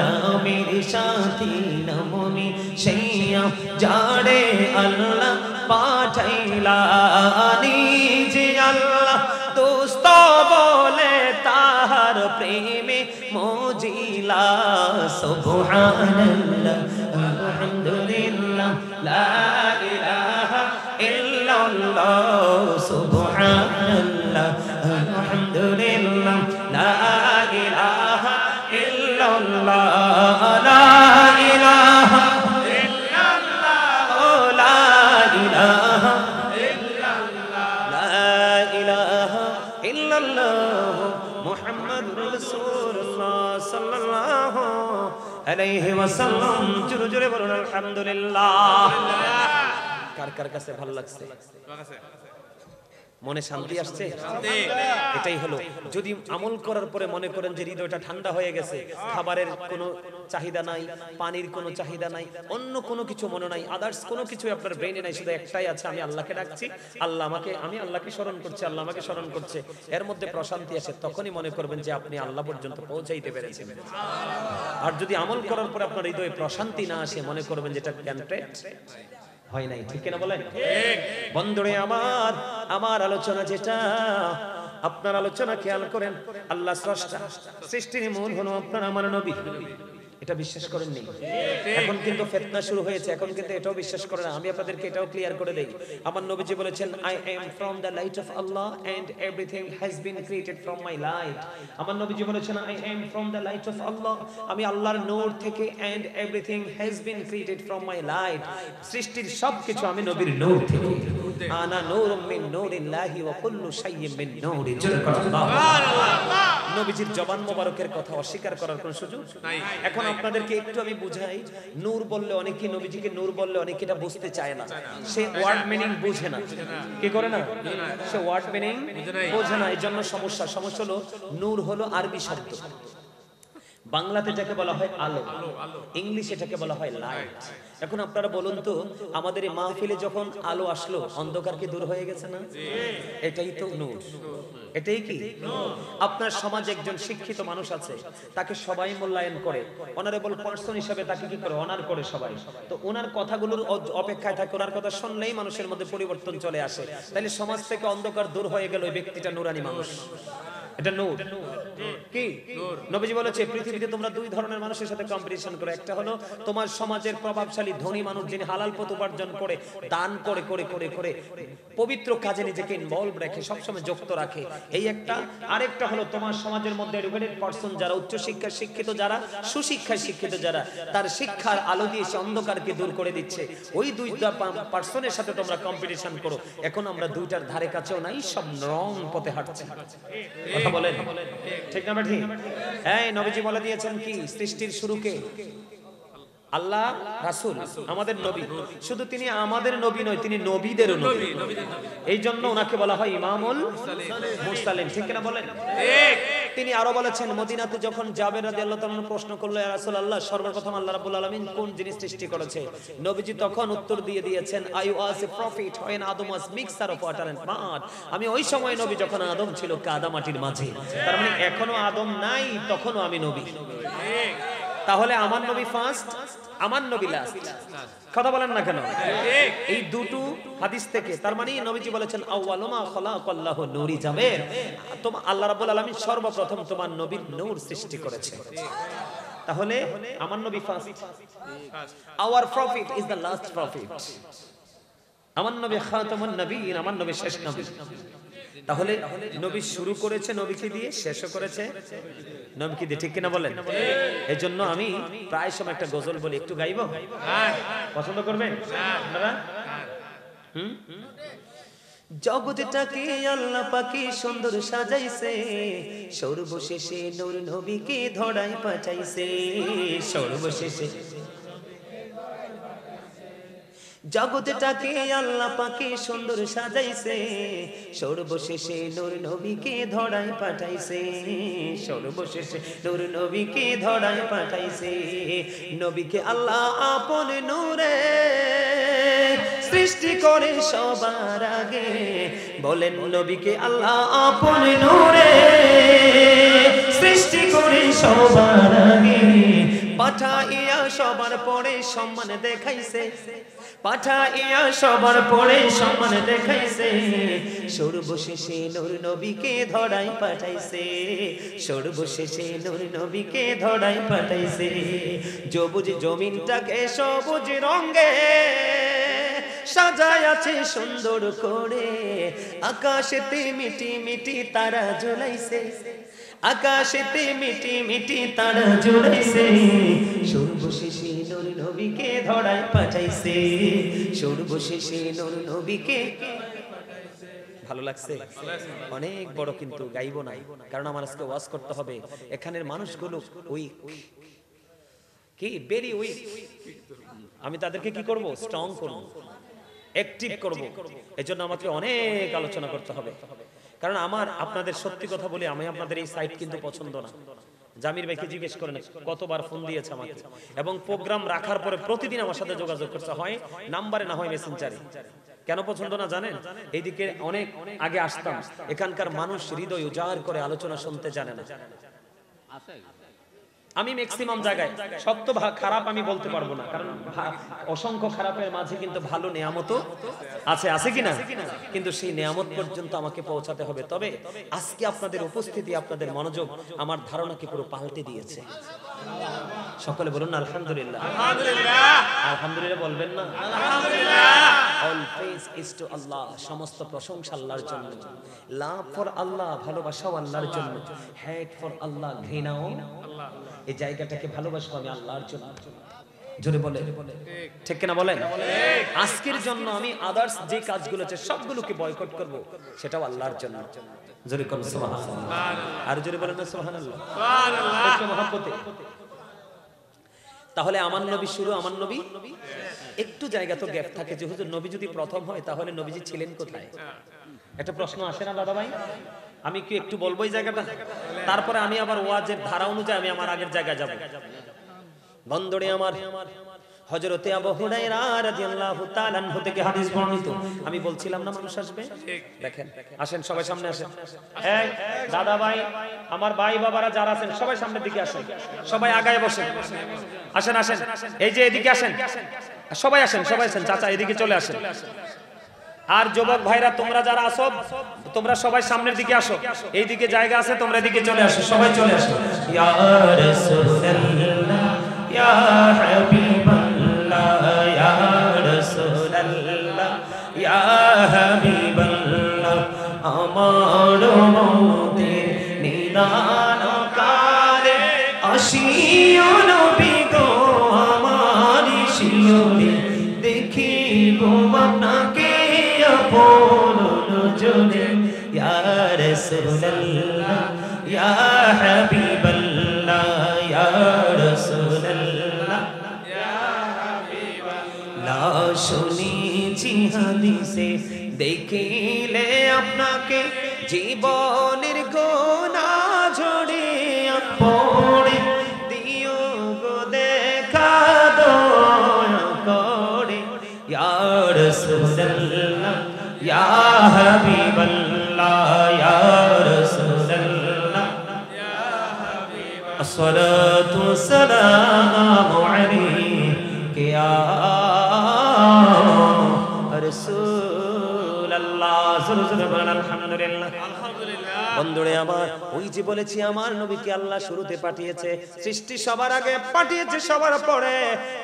নামের সাথে নাম মিশাইয়া জানে আল্লাহ পাঠাইলা, নিজে আল্লাহ দোস্ত বলে তাহার প্রেমে মজিলা। সুবহানাল্লাহ আলহামদুলিল্লাহ লা ইলাহা ইল্লাল্লাহ সুবহানাল্লাহ আলহামদুলিল্লাহ লা ইলাহা ইল্লাল্লাহ লা ইলাহা ইল্লাল্লাহ লা ইলাহা ইল্লাল্লাহ লা ইলাহা ইল্লাল্লাহ মুহাম্মাদুর রাসূলুল্লাহ সাল্লাল্লাহু আলাইহি ওয়াসাল্লাম। জোরে জোরে বলুন আলহামদুলিল্লাহ। কার কার কাছে ভালো লাগছে? মনে শান্তি আসছে? শান্তি। এটাই হলো, যদি আমল করার পরে মনে করেন যে হৃদয়টা ঠান্ডা হয়ে গেছে, খাবারের কোনো চাহিদা নাই, পানির কোনো চাহিদা নাই, অন্য কোনো কিছু মনে নাই, আদার্স কোনো কিছু আপনার ব্রেনে নাই, শুধু একটাই আছে, আমি আল্লাহকে ডাকছি, আল্লাহ আমাকে, আমি আল্লাহকে স্মরণ করছি, আল্লাহ আমাকে স্মরণ করছে, এর মধ্যে প্রশান্তি আসে, তখনই মনে করবেন যে আপনি আল্লাহ পর্যন্ত পৌঁছাইতে পেরেছেন। আর যদি আমল করার পরে আপনার হৃদয়ে প্রশান্তি না আসে, মনে করবেন যেটা জ্ঞানপ্রেট হয় নাই। ঠিক কিনা বলেন? বন্ধুরে আমার, আমার আলোচনা যেটা, আপনার আলোচনা খেয়াল করেন, আল্লাহ স্রষ্টা, সৃষ্টির মূল হলো আপনার আমার নবী, এটা বিশ্বাস করেননি? এখন কিন্তু ফিতনা শুরু হয়েছে, এখন কিন্তু এটাও বিশ্বাস করে না। আমি আপনাদেরকে এটাও ক্লিয়ার করে দেই, আমার নবীজি বলেছেন, I am from the light of Allah and everything has been created from my light. আমার নবীজি বলেছেন, I am from the light of Allah, আমি আল্লাহর নূর থেকে, and everything has been created from my light, সৃষ্টির সবকিছু আমি নবীর নূর থেকে। আনা নূরুম মিন নূরিল্লাহি ওয়া কুল্লু শাইইন মিন নূরি। সুবহানাল্লাহ। নবীজির জবান মোবারকের কথা অস্বীকার করার কোনো সুযোগ নাই। এখন আপনাদেরকে একটু আমি বুঝাই, নূর বললে অনেকে, নবীজিকে নূর বললে অনেকে এটা বুঝতে চায় না, সে ওয়ার্ড মিনিং বুঝে না। কি করে না? সে ওয়ার্ড মিনিং বোঝে না, এই জন্য সমস্যা। সমস্যা হলো, নূর হলো আরবি শব্দ, বাংলাতে এটাকে বলা হয় আলো, ইংলিশ এটাকে বলা হয় লাইট। এখন আপনারা বলুন তো, আমাদের এই মাহফিলে যখন আলো আসলো, অন্ধকার কি দূর হয়ে গেছে না? এটাই তো নূর, এটাই কি? আপনার সমাজে একজন শিক্ষিত মানুষ আছে, তাকে সবাই মূল্যায়ন করে, অনারেবল পারসন হিসেবে তাকে কি করে? অনার করে সবাই। তো ওনার কথাগুলোর অপেক্ষায় থাকে, ওনার কথা শুনলেই মানুষের মধ্যে পরিবর্তন চলে আসে। তাহলে সমাজ থেকে অন্ধকার দূর হয়ে গেল, ওই ব্যক্তিটা নূরানি মানুষ, এটা নূর। কি নবীজি বলেছে, পৃথিবীতে তোমরা দুই ধরনের মানুষের সাথে কম্পিটিশন করো, একটা হলো তোমার সমাজের প্রভাবশালী ধনী মানুষ, যিনি হালাল পথ উপার্জন করে, দান করে করে করে করে পবিত্র কাজে নিজেকে ইনভলভ রাখে, সবসময় যুক্ত রাখে, এই একটা। আরেকটা হলো তোমার সমাজের মধ্যে এডুকেটেড পারসন, যারা উচ্চ শিক্ষায় শিক্ষিত, যারা সুশিক্ষায় শিক্ষিত, যারা তার শিক্ষার আলো দিয়ে সে অন্ধকারকে দূর করে দিচ্ছে, ওই দুইটা পারসনের সাথে তোমরা কম্পিটিশন করো। এখন আমরা দুইটার ধারে কাছেও নাই, সব রং পথে হাঁটছে। কথা বলেন ঠিক না ঠিক? এই নবীজি বলে দিয়েছেন কি, সৃষ্টির শুরুকে আল্লাহ, রাসূল, আমাদের নবী, শুধু তিনি আমাদের নবী নয়, তিনি নবীদেরও নবী। এই জন্য ওনাকে বলা হয় ইমামুল মুরসালিন। ঠিক না বলেন? ঠিক। তিনি আরো বলেছেন, মদিনাতে যখন জাবের রাদিয়াল্লাহু তাআলা প্রশ্ন করলো, ইয়া রাসূলুল্লাহ, সর্বপ্রথম আল্লাহ রাব্বুল আলামিন কোন জিনিস সৃষ্টি করেছে? নবীজি তখন উত্তর দিয়ে দিয়েছেন, I was A profit when Adam was mixture of water and mud। আমি ওই সময় নবী, যখন আদম ছিল কাদা মাটির মাঝে। তার মানে এখনো আদম নাই, তখনও আমি নবী। ঠিক। তাহলে আমার নবী ফার্স্ট, আমার নবী লাস্ট। কথা বলেন না কেন? এই দুটো হাদিস থেকে তার মানে নবীজি বলেছেন, আউয়ালু মা খালাকাল্লাহু নূরি জাবের, তোমার আল্লাহ রাব্বুল আলামিন সর্বপ্রথম তোমার নবীর নূর সৃষ্টি করেছে। তাহলে আমার নবী first, our prophet is the last prophet, আমার নবী খাতামুন নবীন, আমার নবী শেষ নবী। তাহলে নবী শুরু করেছে নবীকে দিয়ে, শেষও করেছে নবীকে দিয়ে। ঠিক কিনা বলেন? এই জন্য আমি প্রায় সময় একটা গজল বলি, একটু গাইবো? পছন্দ করবেন আপনারা? জগৎটাকে আল্লাহ পাকি সুন্দর সাজাইছে, সর্বশেষে নূর নবীকে ধরায় পাঠাইছে, সর্বশেষে জগৎটাকে আল্লাহ পাকে সুন্দর সাজাইছে, সর্বশেষে নূর নবীকে ধরায় পাঠাইছে, সর্বশেষে নূর নবীকে ধরায় পাঠাইছে। নবীকে আল্লাহ আপন নূরে সৃষ্টি করে সবার আগে, বলেন নবীকে আল্লাহ আপন নূরে সৃষ্টি করে সবার আগে, পাঠাইয়া সবার পরে সম্মান দেখাইছে, পাঠাইয়া সবার পরে সম্মান দেখাইছে, সর্বশেষে নূর নবীকে ধরায় পাঠাইছে, সর্বশেষে নূর নবীকে ধরায় পাঠাইছে। সবুজ জমিনটাকে সবুজ রঙে সাজায় আছে সুন্দর করে, আকাশেতে মিটি মিটি তারা ঝুলাইছে, আকাশেতে মিটি মিটি তারা ঝুলাইছে, সর্বশেষে নূর নবীকে ধরায় পাঠাইছে, সর্বশেষে নূর নবীকে। ভালো লাগছে? অনেক বড়, কিন্তু গাইবো না, কারণ আমার আজকে ওয়াজ করতে হবে। এখানের মানুষগুলো উইক, কি ভেরি উইক। আমি তাদেরকে কি করব? স্ট্রং করব। অ্যাক্টিভ করব। এজন্য আমাকে অনেক আলোচনা করতে হবে, কারণ আমার আপনাদের সত্যি কথা বলি, আমি আপনাদের এই সাইট কিন্তু পছন্দ না। জামির ভাইকে জিজ্ঞেস করেন কতবার ফোন দিয়েছে আমাকে, এবং প্রোগ্রাম রাখার পরে প্রতিদিন আমার সাথে যোগাযোগ করতে হয়, নাম্বারে না হয় মেসেঞ্জারে। কেন পছন্দ না জানেন? এইদিকে অনেক আগে আসতাম, এখানকার মানুষ হৃদয় উজাড় করে আলোচনা শুনতে জানে না। আমি ম্যাক্সিমাম জায়গায় সত্য খারাপ আমি বলতে পারবো না, কারণ অসংখ্য খারাপের মাঝে কিন্তু ভালো নিয়ামতও আছে, আছে কিনা? কিন্তু সেই নিয়ামত পর্যন্ত আমাকে পৌঁছাতে হবে। তবে আজকে আপনাদের উপস্থিতি, আপনাদের মনোযোগ আমার ধারণাকে পুরো পাল্টে দিয়েছে। সকলে বলুন না আলহামদুলিল্লাহ। আলহামদুলিল্লাহ, আলহামদুলিল্লাহ বলবেন না? আলহামদুলিল্লাহ। অল প্রেজ ইজ টু আল্লাহ, সমস্ত প্রশংসা আল্লাহর জন্য। লাভ ফর আল্লাহ, ভালোবাসাও আল্লাহর জন্য। হেট ফর আল্লাহ, ঘৃণাও আল্লাহ। এই জায়গাটাকে ভালোবাসবো আমি আল্লাহর জন্য। জোরে বলে ঠিক কিনা বলেন? আজকের জন্য আমি আদার্স যে কাজগুলো আছে সবগুলোকে বয়কট করব, সেটাও আল্লাহর জন্য। জোরে কোন সুবহানাল্লাহ, আর জোরে বলেন না সুবহানাল্লাহ। সুবহানাল্লাহ। একটু মহব্বতে। তাহলে আমার নবী শুরু, আমার নবী একটু জায়গা তো গ্যাপ থাকে যে হুজুর নবী যদি প্রথম হয় তাহলে নবীজি ছিলেন কোথায়? একটা প্রশ্ন আসে না দাদা ভাই? আমি কি একটু বলবো এই জায়গাটা, তারপরে আমি আবার ওয়াজের ধারা অনুযায়ী আমি আমার আগের জায়গায় যাব। বন্ধুরে আমার, হযরতে আবু হুরায়রা রাদিয়াল্লাহু তাআলা আনহু থেকে হাদিস বর্ণিত। আমি বলছিলাম না মানুষ আসবে, দেখেন আসেন সবাই সামনে আসেন। এই দাদা ভাই, আমার ভাই বাবারা যারা আছেন সবাই সামনের দিকে আসেন, সবাই আগায় বসেন। আসেন আসেন, এই যে এদিকে আসেন, সবাই আসেন, সবাই আসেন। চাচা এদিকে চলে আসেন। আর যুবক ভাইরা তোমরা যারা আসো, তোমরা সবাই সামনের দিকে আসো, এইদিকে জায়গা আছে, তোমরা এদিকে চলে আসো, সবাই চলে আসো। ইয়া রাসূলুল্লাহ, ইয়া হাবিবাল্লাহ, ইয়া রাসূলুল্লাহ, ইয়া হাবিবাল্লাহ, আমার মতের নিদান কালে আসিও নবী গো, আমার শিয়রে দেখিব আপনাকে আপন নজরে। ইয়া রাসূলুল্লাহ, ইয়া হাবিবাল্লাহ, ইয়া রাসূলুল্লাহ, ইয়া হাবিবাল্লাহ। শুনেছি হাদিসে দেখিলে আপনাকে জীবনের গোনাহ ঝরে পড়ে দিও গো দেখা দয়া করে। ইয়া রাসূলুল্লাহ, ইয়া হাবিবাল্লাহ, ইয়া রাসূলুল্লাহ, ইয়া হাবিবাল্লাহ, আসসালাতু ওয়াসসালামু আলাইকা ইয়া রাসূলুল্লাহ। আলহামদুলিল্লাহ, আলহামদুলিল্লাহ। বন্ধুরে আমার, ওই যে বলেছি আমার নবীকে আল্লাহ শুরুতে পাঠিয়েছে, সৃষ্টি সবার আগে পাঠিয়েছে, সবার পরে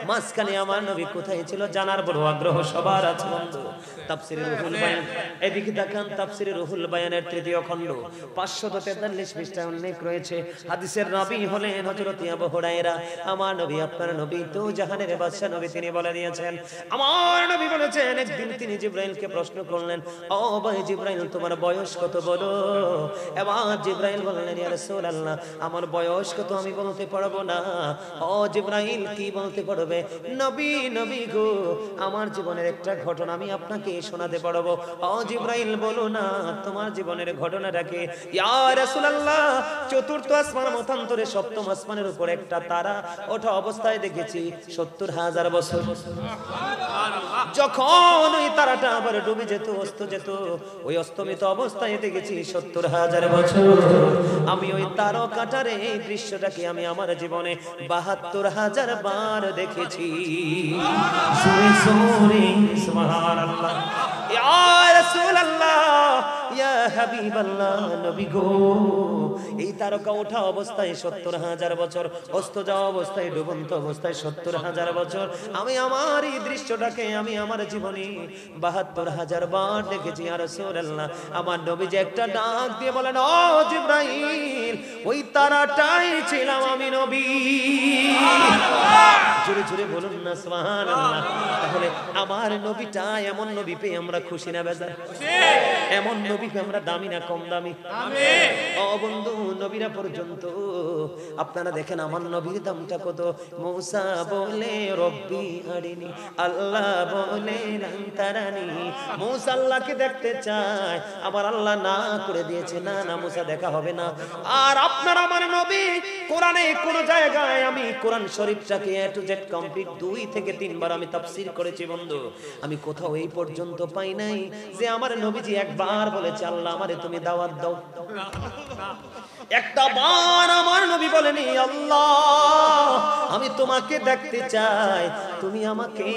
মাঝখানে আমার নবী কোথায় ছিল জানার বড় আগ্রহ সবার আছে। বন্ধু তাফসীরে রুহুল বায়ান, এদিকে তাকান, তাফসীরে রুহুল বায়ানের ৩য় খণ্ড ৫৪৩ পৃষ্ঠায় উল্লেখ রয়েছে। হাদিসের রাবী হলেন হযরত আবু হুরায়রা। আমার নবী, আপনার নবী তো জাহানের বাদশা নবী, তিনি বলে দিয়েছেন, আমার নবী বলেছেন, একদিন তিনি জিবরাইলকে প্রশ্ন করলেন, ও ভাই জিবরাইল, তোমার বয়স কত বলো? এবার জিবরাইল বললেন, ইয়া রাসূলুল্লাহ, আমার বয়স কত আমি বলতে পারবো না। ও জিবরাইল, কি বলতে পারবে? নবী, নবী গো, আমার জীবনের একটা ঘটনা আমি আপনাকে শোনাতে পারবো। ও জিবরাইল, বলো না তোমার জীবনের ঘটনাটাকে। ইয়া রাসূলুল্লাহ, চতুর্থ আসমান মতান্তরে সপ্তম আসমানের উপর একটা তারা ওঠা অবস্থায় দেখেছি ৭০,০০০ বছর। যখন ওই তারাটা আবার ডুবে যেত, অস্ত যেত, ওই অস্তমিত অবস্থায় দেখেছি ৭০,০০০ বছর। আমি ওই তারকাটার এই দৃশ্যটাকে আমি আমার জীবনে ৭২,০০০ বার দেখেছি। সুবহানাল্লাহ, ইয়া রাসূলুল্লাহ, ইয়া হাবিবাল্লাহ, নবী গো, এই তারকা ওঠা অবস্থায় ৭০,০০০ বছর, অস্ত যাওয়া অবস্থায়, ডুবন্ত অবস্থায় ৭০,০০০ বছর। আমি আমার এই দৃশ্যটাকে আমি আমার জীবনে ৭২,০০০ বার দেখেছি। ইয়া রাসূলুল্লাহ, আমার নবী যে একটা ডাক দিয়ে বলেন, ও জিবরাইল, ওই তারাটাই ছিলাম আমি নবী। জোরে জোরে বলুন না সুবহানাল্লাহ। তাহলে আমার নবীটা এমন নবী পেয়ে আমরা খুশি না বেজার? এমন নবী পেয়ে আমরা দামি না কম দামি? ও বন্ধু, নবীরা পর্যন্ত আপনারা দেখেন আমার নবীর দামটা কত। মূসা বলে রব্বি আরিনি, আল্লাহ বলে লান তারানি। মূসা আল্লাহকে দেখতে চায়, আবার আল্লাহ না করে দিয়েছে, না না মূসা দেখা হবে না। আর আপনার আমার নবী কোরআনে কোন জায়গায়, আমি কোরআন শরীফটাকে এ টু জেড কমপ্লিট 2 থেকে 3 বার আমি তাফসীর করেছি বন্ধু, আমি কোথাও এই পর্যন্ত পাই নাই যে আমার নবীজি একবার বলেছে আল্লাহ আমারে তুমি দাওয়াত দাও। একটা বার আমার নবী বলেনি আল্লাহ আমি তোমাকে দেখতে চাই, তুমি আমাকে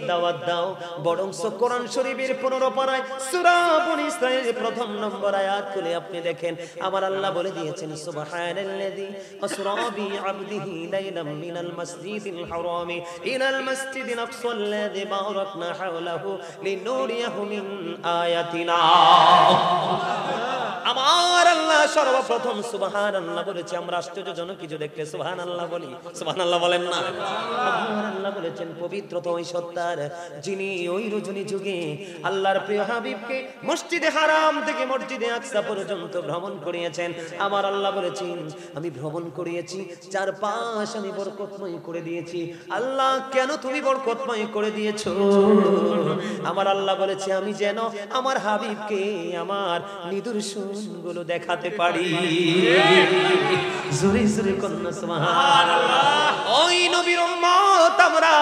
দাওয়াত দাও। বরং কোরআন শরীফের 15 পারায় সূরা বনী ইসরাঈলের 1 নম্বর আয়াত খুলে আপনি দেখেন আমার আল্লাহ বলে দিয়েছেন সুবহানাল্লাযী আসরা বি আবদিহি লাইলাম মিনাল মাসজিদিল হারামি ইলাল মাসজিদিল আকসাল্লাযী বারাকনা হাওলাহু লিনুরিয়াহু মিন আয়াতিনা। আমার আল্লাহ সর্বপ্রথম সুবহানাল্লাহ বলেছে। আমরা আশ্চর্যজনক কিছু দেখলে সুবহানাল্লাহ বলি, সুবহানাল্লাহ বলেন না? আমার আল্লাহ বলেছেন পবিত্রতা ওই সত্তার যিনি ওই রজনী যুগে আল্লাহর প্রিয় হাবিবকে মসজিদে হারাম থেকে মসজিদে আকসা পর্যন্ত ভ্রমণ করিয়েছেন। আমার আল্লাহ বলেছেন আমি ভ্রমণ করিয়েছি, চারপাশ আমি বরকতময় করে দিয়েছি। আল্লাহ কেন তুমি বরকতময় করে দিয়েছো? আমার আল্লাহ বলেছে আমি যেন আমার হাবিবকে আমার নিদর্শন গুলো দেখাতে পারি। জোরে জোরে কন্যা সুবহানাল্লাহ। ওই নবীর উম্মত আমরা।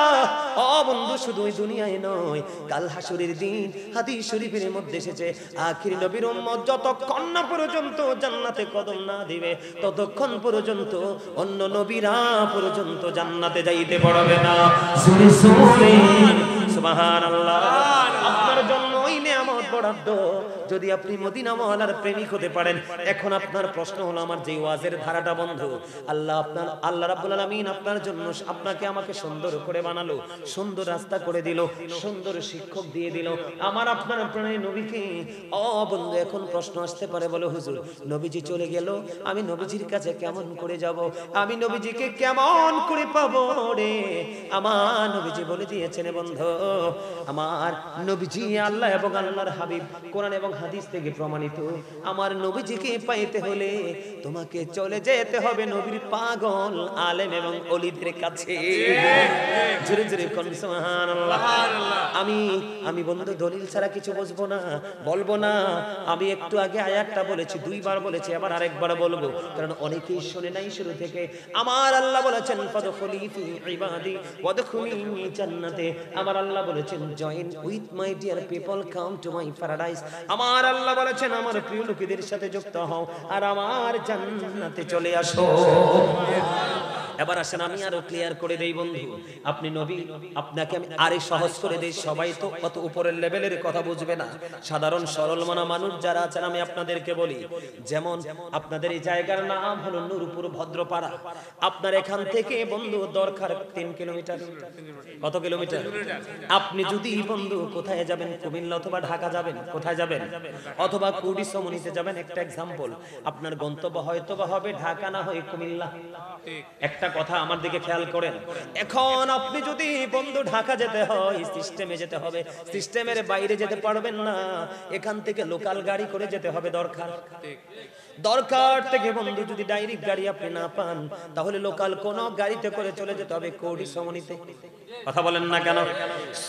ও বন্ধু, শুধু ওই দুনিয়ায় নয়, কাল হাসরের দিন হাদিস শরীফের মধ্যে এসেছে আখির নবীর উম্মত যতক্ষণ না পর্যন্ত জান্নাতে কদম না দিবে ততক্ষণ পর্যন্ত অন্য নবীরা পর্যন্ত জান্নাতে যাইতে পারবে না। জোরে জোরে সুবহানাল্লাহ। আপনার জন্য ওই নিয়ামত বরাদ্দ যদি আপনি মদিনা মহল্লার প্রেমিক হতে পারেন। এখন আপনার প্রশ্ন হলো আমার যে ওয়াজের ধারাটা বন্ধু, আল্লাহ রাব্বুল আলামিন আপনার জন্য আপনাকে আমাকে সুন্দর করে বানালো, সুন্দর রাস্তা করে দিল, সুন্দর শিক্ষক দিয়ে দিল আমার আপনার প্রাণের নবীকে। ও বন্ধু, এখন প্রশ্ন আসতে পারে বলে হুজুর নবীজি চলে গেল, আমি নবীজির কাছে কেমন করে যাব? আমি নবীজিকে কেমন করে পাবো রে? আমার নবীজি বলে দিয়েছেন বন্ধু, আমার নবীজি আল্লাহ এবং আল্লাহর হাবিব কোরআন এবং হাদিস থেকে প্রমাণিত। আমার নবীজিকে পাইতে হলে তোমাকে চলে যেতে হবে নবীর পাগল আলেম এবং ওলিদের কাছে। জোরে জোরে কোন সুবহানাল্লাহ। আমি বন্ধু দলিল ছাড়া কিছু বুঝবো না, বলবো না। আমি একটু আগে আয়াতটা বলেছি, 2 বার বলেছি, আবার আরেকবার বলবো, কারণ অনেকেই শুনে নাই শুরু থেকে। আমার আল্লাহ বলেছেন ফাদখুলি ফি ইবাদি ওয়াদখুলি জান্নাতে। আমার আল্লাহ বলেছেন join with my dear people, come to my paradise. আমার আল্লাহ বলেছেন আমার প্রিয় লোকেদের সাথে যুক্ত হও আর আমার জান্নাতে চলে আসো। এবার আসেন আমি আরো ক্লিয়ার করে দেই বন্ধু, আপনি নবী, আপনাকে আমি আরে সহজ করে দেই। সবাই তো কত উপরের লেভেলের কথা বুঝবে না, সাধারণ সরল মনা মানুষ যারা আছেন আমি আপনাদেরকে বলি। যেমন আপনাদের এই জায়গার নাম হলো নূরপুর ভদ্রপাড়া। আপনার এখান থেকে বন্ধু দরকার 3 কিলোমিটার। কত কিলোমিটার? আপনি যদি বন্ধু কোথায় যাবেন, কুমিল্লা অথবা ঢাকা যাবেন, কোথায় যাবেন, অথবা কুড়িসমনিতে যাবেন, একটা এক্সাম্পল, আপনার গন্তব্য হয়তো বা হবে ঢাকা না হয় কুমিল্লা। একটা কথা আমার দিকে খেয়াল করেন, এখন আপনি যদি বন্ধু ঢাকা যেতে হয় সিস্টেমে যেতে হবে, সিস্টেমের বাইরে যেতে পারবেন না, এখান থেকে লোকাল গাড়ি করে যেতে হবে। দরকার থেকে বন্ধু যদি ডাইরেক্ট গাড়ি আপনি না পান তাহলে লোকাল কোন গাড়িতে করে চলে যেতে হবে কুড়িসমনিতে। কথা বলেন না কেন?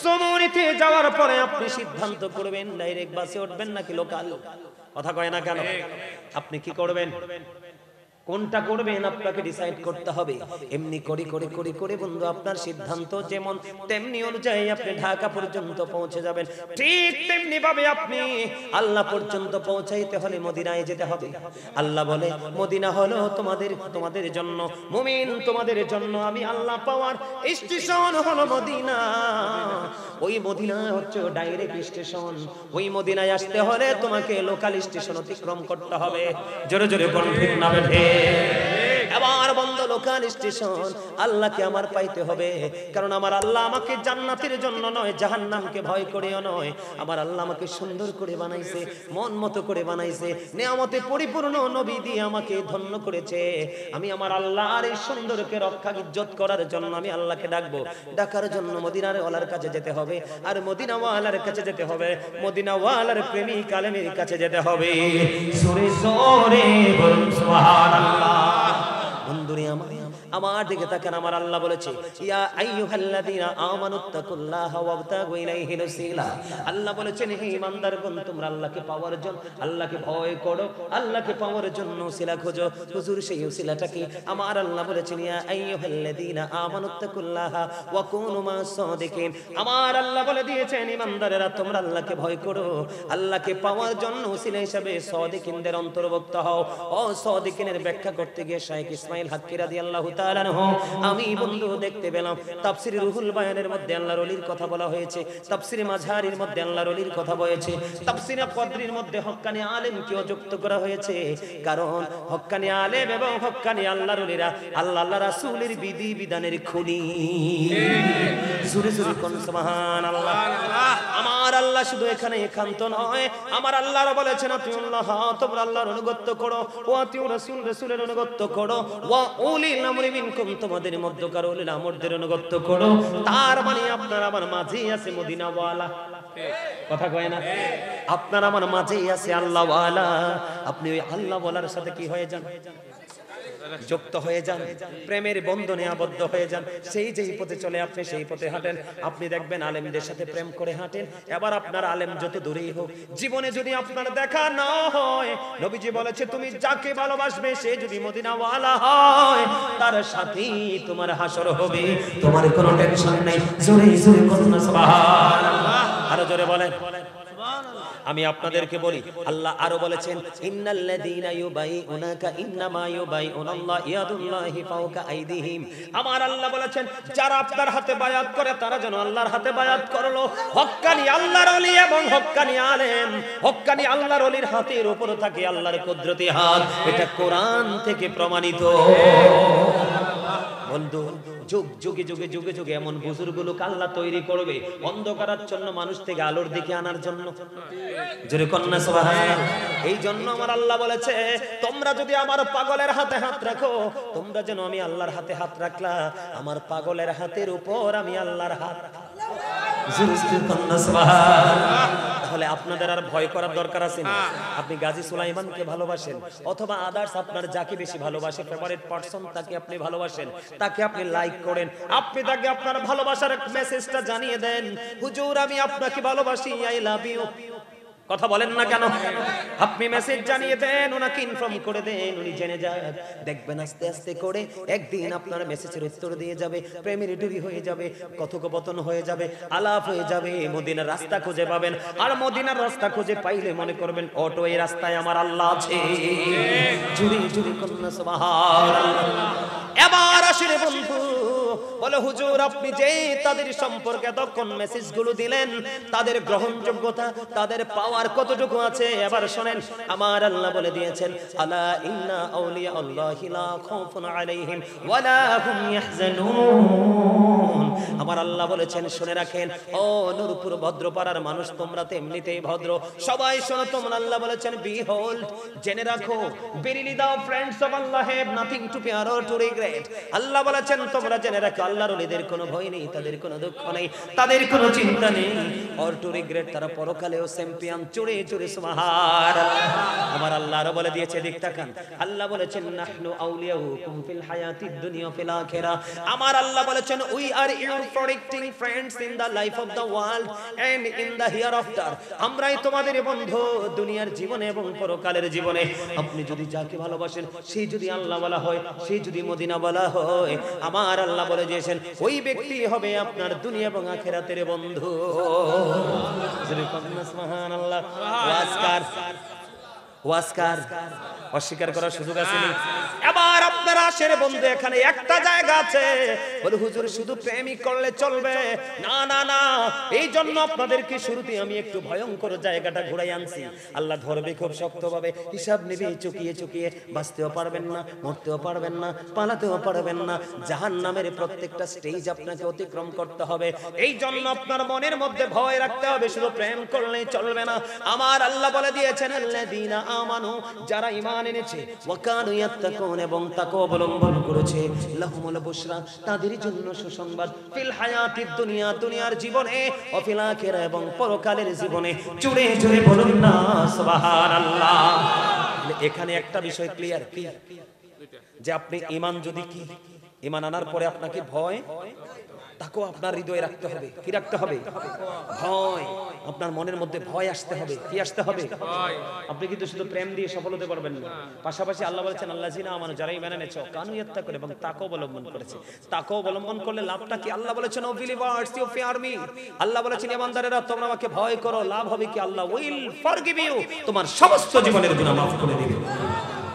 সমনিতে যাওয়ার পরে আপনি সিদ্ধান্ত করবেন ডাইরেক্ট বাসে উঠবেন নাকি লোকাল। কথা কয় না কেন? আপনি কি করবেন, কোনটা করবেন আপনাকে ডিসাইড করতে হবে। এমনি করে করে করে করে বন্ধু আপনার সিদ্ধান্ত যেমন তেমনি অনুযায়ী আপনি ঢাকা পর্যন্ত পৌঁছে যাবেন। ঠিক তেমনি ভাবে আপনি আল্লাহ পর্যন্ত পৌঁছাইতে হলে মদিনায় যেতে হবে। আল্লাহ বলে মদিনা হলো তোমাদের জন্য, মুমিন তোমাদের জন্য আমি আল্লাহ পাওয়ার স্টেশন হলো মদিনা। ওই মদিনা হচ্ছে ডাইরেক্ট স্টেশন। ওই মদিনায় আসতে হলে তোমাকে লোকাল স্টেশন অতিক্রম করতে হবে। জোরে জোরে বলুন ঠিক না বেঠে? এবার বন্ধ লোকাল স্টেশন। আল্লাহকে আমার পাইতে হবে, কারণ আমার আল্লাহ আমাকে জান্নাতের জন্য নয়, জাহান্নামকে ভয় করেও নয়। আমার আল্লাহ আমাকে সুন্দর করে বানাইছে, মন মতো করে বানাইছে, নিয়ামতে পরিপূর্ণ নবী দিয়ে আমাকে ধন্য করেছে। আমি আমার আল্লাহর এই সুন্দরকে রক্ষা ইজ্জত করার জন্য আমি আল্লাহকে ডাকবো। ডাকার জন্য মদিনার ওয়ালার কাছে যেতে হবে, আর মদিনা ওয়ালার কাছে যেতে হবে, মদিনা ওয়ালার প্রেমিক আলেমের কাছে যেতে হবে। সুরে সুরে বলুন সুবহানাল্লাহ। বন্ধুরে আমার দিকে তাকান, আমার আল্লাহ বলেছে ইয়া আইয়ুহাল্লাযীনা আমানুত্তাকুল্লাহা ওয়াবতাগু ইলাইহিল ওয়াসিলা। আল্লাহ বলেছেন হে ঈমানদারগণ, তোমরা আল্লাহকে পাওয়ার জন্য আল্লাহকে ভয় করো, আল্লাহকে পাওয়ার জন্য ওসিলা খোঁজো। হুজুর সেই ওসিলাটা কি? আমার আল্লাহ বলেছেন ইয়া আইয়ুহাল্লাযীনা আমানুত্তাকুল্লাহা ওয়া কুনু মাস সাদিকিন। আমার আল্লাহ বলে দিয়েছেন ঈমানদারেরা তোমরা আল্লাহকে ভয় করো, আল্লাহকে পাওয়ার জন্য ওসিলা হিসেবে সাদিকিনদের অন্তর্ভুক্ত হও। ও সাদিকিনের ব্যাখ্যা করতে গিয়ে শাইখ ইসমাইল হাক্কি রাদিয়াল্লাহু তাআলা আনহু আমি বন্ধু দেখতে পেলাম তাফসীর রুহুল বায়ানের মধ্যে আল্লাহর ওলির কথা বলা হয়েছে, তাফসীর মাঝহারির মধ্যে আল্লাহর ওলির কথা বলেছে, তাফসীর কদরির মধ্যে হক্কানি আলেমকেও যুক্ত করা হয়েছে। কারণ হক্কানি আলেম এবং হক্কানি আল্লাহর ওলিরা আল্লাহ আল্লাহ রাসূলের বিধি বিধানের খুনি। জোরে জোরে কোন সুবহানাল্লাহ। আমার আল্লাহ শুধু এখানে একান্ত নয়, আমার আল্লাহর বলেছেন আতিউল্লাহ, তোমরা আল্লাহর অনুগত করো, ওয়া আতিউ রাসূল, রাসূলের অনুগত করো, ওয়া উলিল আমরি মিনকুম, তোমাদের মধ্যকার উলিল আমরদের অনুগত করো। তার মানে আপনার আমার মাঝেই আছে মদিনা ওয়ালা। কথা কয় না? আপনার আমার মাঝেই আছে আল্লাহ ওয়ালা। আপনি ওই আল্লাহ ওয়ালার সাথে কি হয়ে যান? যুক্ত হয়ে যান, প্রেমের বন্ধনে আবদ্ধ হয়ে যান। সেই যেই পথে চলে আপনি সেই পথে হাঁটেন। আপনি দেখবেন আলেমদের সাথে প্রেম করে হাঁটেন। এবার আপনার আলেম যত দূরেই হোক, জীবনে যদি আপনার দেখা না হয়, নবীজি বলেছে তুমি যাকে ভালোবাসবে সে যদি মদিনা ওয়ালা হয়, তার সাথেই তোমার হাসর হবে, তোমার কোনো টেনশন নেই। জোরে জোরে বলুন সুবহানাল্লাহ। আরো জোরে বলেন। আমি আপনাদেরকে বলি, আল্লাহ আরো বলেছেন ইন্নাল্লাযীনা ইউবাইউনাকা ইন্নামা ইউবাইউনাল্লাহ ইয়াদুল্লাহি ফাওকা আইদিহিম। আমার আল্লাহ বলেছেন যারা আপনার হাতে বায়াত করে তারা যেন আল্লাহর হাতে বায়াত করলো। হক্কানি আল্লাহর ওলি এবং হক্কানি আলেম, হক্কানি আল্লাহর ওলির হাতের উপর থাকে আল্লাহর কুদরতি হাত। এটা কোরআন থেকে প্রমাণিত। বন্ধু, যুগ যুগে যুগে যুগে যুগে এমন বুজুর্গগুলো আল্লাহ তৈরি করবে অন্ধকারাচ্ছন্ন মানুষ থেকে আলোর দিকে আনার জন্য। জোরে কন্যা সুবহানাল্লাহ। এই জন্য আমার আল্লাহ বলেছে তোমরা যদি আমার পাগলের হাতে হাত রাখো, তোমরা যেন আমি আল্লাহর হাতে হাত রাখলা, আমার পাগলের হাতের উপর আমি আল্লাহর হাত। তাহলে আপনাদের আর ভয় করার দরকার আছে না। আপনি গাজী সুলাইমানকে ভালোবাসেন অথবা আদার্স আপনার যাকে বেশি ভালোবাসে, ফেভারিট পারসন, তাকে আপনি ভালোবাসেন, তাকে আপনি লাইক করেন, আপনি তাকে আপনার ভালোবাসার মেসেজটা জানিয়ে দেন, হুজুর আমি আপনাকে ভালোবাসি, আই লাভ ইউ। কথা বলেন না কেন? আপনি মেসেজ জানিয়ে দেন, ওনাকে ইনফর্ম করে দেন, উনি জেনে যায়। দেখবেন আস্তে আস্তে করে একদিন আপনার মেসেজের উত্তর দিয়ে যাবে, প্রেমের ডুবি হয়ে যাবে, কথোপকথন হয়ে যাবে, আলাপ হয়ে যাবে, মদিনার রাস্তা খুঁজে পাবেন। আর মদিনার রাস্তা খুঁজে পাইলে মনে করবেন অটো এই রাস্তায় আমার আল্লাহ আছে। জুরি জুরি কন্যা সুবহানাল্লাহ। এবার আসলে বন্ধু বলে হুজুর আপনি যে তাদের সম্পর্কে তখন মেসেজগুলো দিলেন, তাদের গ্রহণযোগ্যতা, তাদের পাওয়ার কতটুকু আছে এবার শুনেন। আমার আল্লাহ বলে দিয়েছেন আলা ইন্না আউলিয়া আল্লাহি লা খাউফুন আলাইহিম ওয়ালা হুম ইয়াহজানুন। আমার আল্লাহ বলেছেন শুনে রাখেন, ও নূরপুর ভদ্রপাড়ার মানুষ তোমরা তো এমনিতেই ভদ্র, সবাই শোনো। তোমরা আল্লাহ বলেছেন বিহোল্ড, জেনে রাখো, verily the friends of Allah have nothing to fear or to regret. আল্লাহ বলেছেন তোমরা জেনে রাখো আল্লাহর ওলিদের কোনো ভয় নেই, তাদের কোনো দুঃখ নেই, তাদের কোনো চিন্তা নেই, অর টু রিগ্রেট, তারা পরকালেও চ্যাম্পিয়ন। চুরে চুরে সুবহানাল্লাহ। আমার আল্লাহ আরো বলে দিয়েছে, দিক তাকান, আল্লাহ বলেছেন নাহনু আউলিয়াউকুম ফিল হায়াতিদ দুনিয়া ফিল আখিরা। আমার আল্লাহ বলেছেন we are your protecting friends in the life of the world and in the hereafter. আমরাই তোমাদের বন্ধু দুনিয়ার জীবনে এবং পরকালের জীবনে। আপনি যদি যাকে ভালোবাসেন সেই যদি আল্লাহ বলা হয়, সেই যদি মদিনা বলা হয়, আমার আল্লাহ বলে দিয়েছেন ওই ব্যক্তি হবে আপনার দুনিয়া এবং আখিরাতের বন্ধু। সুবহানাল্লাহ। ওয়াজকার অস্বীকার করার সুযোগ আছে? এবার আপনারা আসেন বন্ধু, এখানে একটা জায়গা আছে বলে হুজুর শুধু প্রেমই করলে চলবে না, না না, এই জন্য আপনাদেরকে শুরুতে আমি একটু ভয়ঙ্কর জায়গাটা ঘুরাই আনছি। আল্লাহ ধরবে খুব শক্তভাবে, হিসাব নেবে চুকিয়ে চুকিয়ে, বাঁচতেও পারবেন না, মরতেও পারবেন না, পালাতেও পারবেন না, জাহান্নামের প্রত্যেকটা স্টেজ আপনাকে অতিক্রম করতে হবে। এই জন্য আপনার মনের মধ্যে ভয় রাখতে হবে, শুধু প্রেম করলেই চলবে না। আমার আল্লাহ বলে দিয়েছেন আল্লাযীনা আমানু, যারা ঈমান এনেছে, ওয়া কানু ইয়াত্তাকুন, এবং তাকওয়া অবলম্বন করেছে, লাহুমুল বুশরা, তাদের জন্য সুসংবাদ, ফিল হায়াতিদ দুনিয়া, দুনিয়ার জীবনে, ও ফিল আখিরা, এবং পরকালের জীবনে। জোরে জোরে বলুন না সুবহানাল্লাহ। এখানে একটা বিষয় ক্লিয়ার কি, যে আপনি ঈমান যদি কি ঈমান আনার পরে আপনাকে ভয়, তাকেও আপনার হৃদয়ে রাখতে হবে। কি রাখতে হবে? ভয়। আপনার মনের মধ্যে ভয় আসতে হবে। কি আসতে হবে? আপনি কিন্তু শুধু প্রেম দিয়ে সফল হতে পারবেন না, পাশাপাশি আল্লাহ বলেছেন আল্লাযীনা আমানু, যারা ঈমান এনেছে, কানু ইয়াত্তাকুন, এবং তাকওয়া অবলম্বন করেছে। তাকওয়া অবলম্বন করলে লাভটা কি? আল্লাহ বলেছেন O believers you fear me, আল্লাহ বলেছেন ঈমানদারেরা তোমরা আমাকে ভয় করো, লাভ হবে কি? আল্লাহ উইল ফরগিভ ইউ, তোমার সমস্ত জীবনের গুনাহ maaf করে দিবে।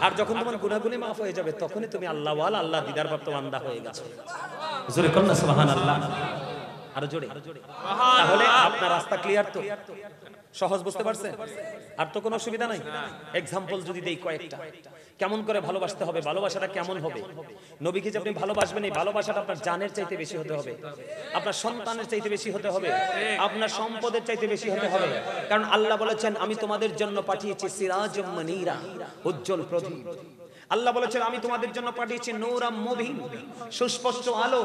আর যখন তোমার গুনাহগুলি maaf হয়ে যাবে, তখনই তুমি আল্লাহ ওয়ালা, আল্লাহ দিদারপ্রাপ্ত বান্দা হয়ে গেছো। জোরে করুন না সুবহানাল্লাহ, আরো জোরে। তাহলে আপনার রাস্তা ক্লিয়ার তো? সহজ বুঝতে পারছেন? আর তো কোনো অসুবিধা নাই। এক্সাম্পল যদি দেই কয়েকটা, কেমন করে ভালোবাসতে হবে, ভালোবাসাটা কেমন হবে। নবীকে যে আপনি ভালোবাসবেন, এই ভালোবাসাটা আপনার জানের চাইতে বেশি হতে হবে, আপনার সন্তানের চাইতে বেশি হতে হবে, আপনার সম্পদের চাইতে বেশি হতে হবে। কারণ আল্লাহ বলেছেন আমি তোমাদের জন্য পাঠিয়েছি সিরাজুম মুনীরা, উজ্জ্বল প্রদীপ। আল্লাহ বলেছেন আমি তোমাদের জন্য পাঠিয়েছি নূরাম মুবিন, সুস্পষ্ট আলো।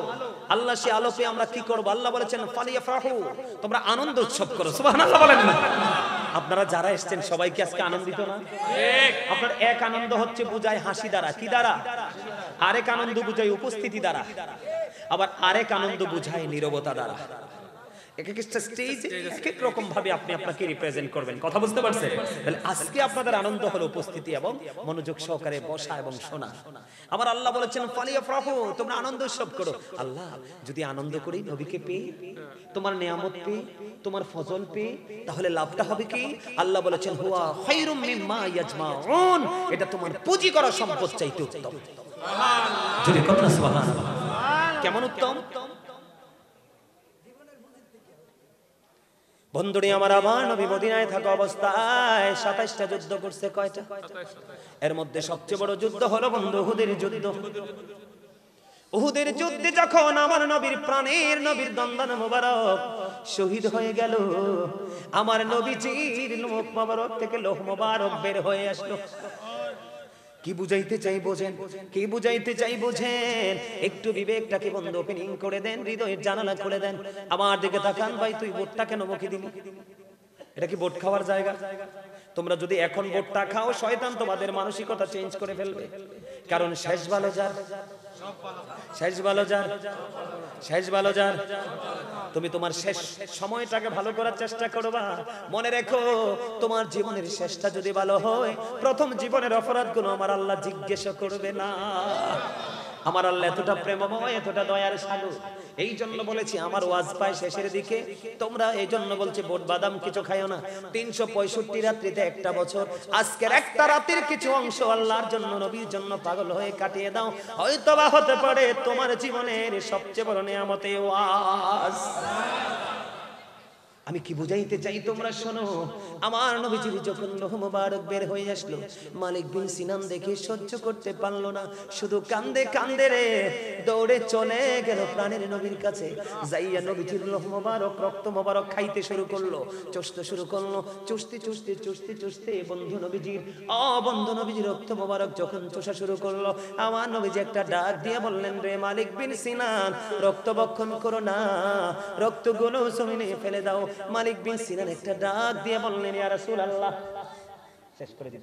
আল্লাহ সে আলো পেয়ে আমরা কি করব? আল্লাহ বলেছেন ফালিয়াফরাহু, তোমরা আনন্দ উৎসব করো। সুবহানাল্লাহ বলেন না? আপনারা যারা এসেছেন সবাই কি আজকে আনন্দিত না? ঠিক। আপনার এক আনন্দ হচ্ছে বুঝায় হাসি দ্বারা, কি দ্বারা? আরেক আনন্দ বুঝায় উপস্থিতি দ্বারা, আবার আরেক আনন্দ বুঝায় নীরবতা দ্বারা। এক একটা স্টেজে এক এক রকম ভাবে আপনি আপনাকে রিপ্রেজেন্ট করবেন। কথা বুঝতে পারছেন? তাহলে আজকে আপনাদের আনন্দ হলো উপস্থিতি এবং মনোযোগ সহকারে বসা এবং শোনা। আমার আল্লাহ বলেছেন ফালিয়াফরাহু, তোমরা আনন্দ উৎসব করো। আল্লাহ যদি আনন্দ করি নবীকে পেয়ে, তোমার নিয়ামত পেয়ে, তোমার ফজল পেয়ে, তাহলে লাভটা হবে কি? আল্লাহ বলেছেন হুয়া খায়রুম মিম্মা ইয়াজমাউন, এটা তোমার পুঁজি করা সম্পদ চাইতে উত্তম। সুবহানাল্লাহ, যদি কথা সুবহানাল্লাহ। কেমন উত্তম? বন্ধুরে আমার, আবার নবী মদিনায় থাকা অবস্থায় 27টা যুদ্ধ করছে। কয়টা? এর মধ্যে সবচেয়ে বড় যুদ্ধ হলো বন্ধু উহুদের যুদ্ধ। উহুদের যুদ্ধে যখন আমার নবীর প্রাণের নবীর দন্দন মোবারক শহীদ হয়ে গেল, আমার নবীজির মুখ মোবারক থেকে লোহ মোবারক বের হয়ে আসলো। কি বুঝাইতে চাই বোঝেন, কি বুঝাইতে চাই বোঝেন। একটু বিবেকটাকে বন্ধ ওপেনিং করে দেন, হৃদয়ের জানালা খুলে দেন। আমার দিকে তাকান, ভাই তুই বোটটা কেন মুখে দিলি? এটা কি বোট খাওয়ার জায়গা? তোমরা যদি এখন বোটটা খাও, শয়তান তোমাদের মানসিকতা চেঞ্জ করে ফেলবে। কারণ শেষ ভালো যার, শেষ ভালো যার, শেষ ভালো যার। তুমি তোমার শেষ সময়টাকে ভালো করার চেষ্টা করবা। মনে রেখো তোমার জীবনের শেষটা যদি ভালো হয়, প্রথম জীবনের অপরাধগুলো আমার আল্লাহ জিজ্ঞেস করবে না। আমার আল্লাহ এতটা প্রেমময়, এতটা দয়ার সাগর। এই জন্য বলেছি আমার ওয়াজ পায় শেষের দিকে, তোমরা এই জন্য বলছি বোট বাদাম কিছু খাইও না। 365 রাত্রিতে একটা বছর, আজকের একটা রাতের কিছু অংশ আল্লাহর জন্য, নবীর জন্য পাগল হয়ে কাটিয়ে দাও। হয়তোবা হতে পারে তোমার জীবনের সবচেয়ে বড় নিয়ামতে ওয়াজ। আমি কি বুঝাইতে চাই তোমরা শোনো। আমার নবীজি যখন লোহ মুবারক বের হয়ে আসলো, মালিক বিন সিনান দেখে সহ্য করতে পারলো না, শুধু কান্দে কান্দে রে দৌড়ে চলে গেল প্রাণের নবীর কাছে। যাইয়া নবীজির লোহ মুবারক, রক্ত মুবারক খাইতে শুরু করলো, চুষতে শুরু করলো। চুষতে চুষতে চুষতে চুষতে বন্ধু নবীজির বন্ধু নবীজির রক্ত মুবারক যখন চুষা শুরু করলো, আমার নবীজি একটা ডাক দিয়ে বললেন, রে মালিক বিন সিনান, রক্ত বক্ষণ করো না, রক্তগুলো জমিনে ফেলে দাও। মালিক বিন সিনান একটা ডাক দিয়ে বললেন, ইয়া রাসূলুল্লাহ, শেষ করে দিন,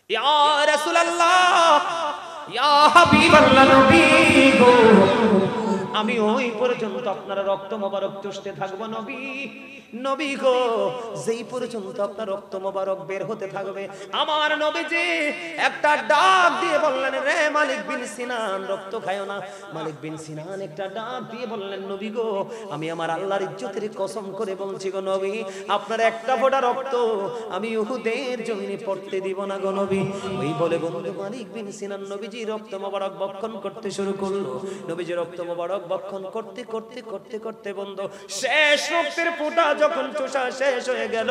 ইয়া রাসূলুল্লাহ, ইয়া হাবিবাল্লাহ, নবী গো, আমি ওই পর্যন্ত আপনার রক্ত মোবারক চুষতে থাকবো নবী। নবী গো, যেই পর্যন্ত আপনার রক্ত মোবারক বের হতে থাকবে, আমার নবীজি একটা ডাক দিয়ে বললেন, রে মালিক বিন সিনান, রক্ত খায়ও না। মালিক বিন সিনান একটা ডাক দিয়ে বললেন, নবী গো, আমি আমার আল্লাহর ইজ্জতের কসম করে বলছি গো নবী, আপনার একটা ফোঁটা রক্ত আমি উহুদের জমিনে পড়তে দিব না গো নবী। ওই বলে বন্ধু মালিক বিন সিনান নবীজি রক্ত মোবারক বক্ষণ করতে শুরু করলো। নবীজি রক্ত মোবারক বক্ষণ করতে করতে করতে করতে বন্ধু শেষ রক্তের ফোঁটা যখন চোষা শেষ হয়ে গেল,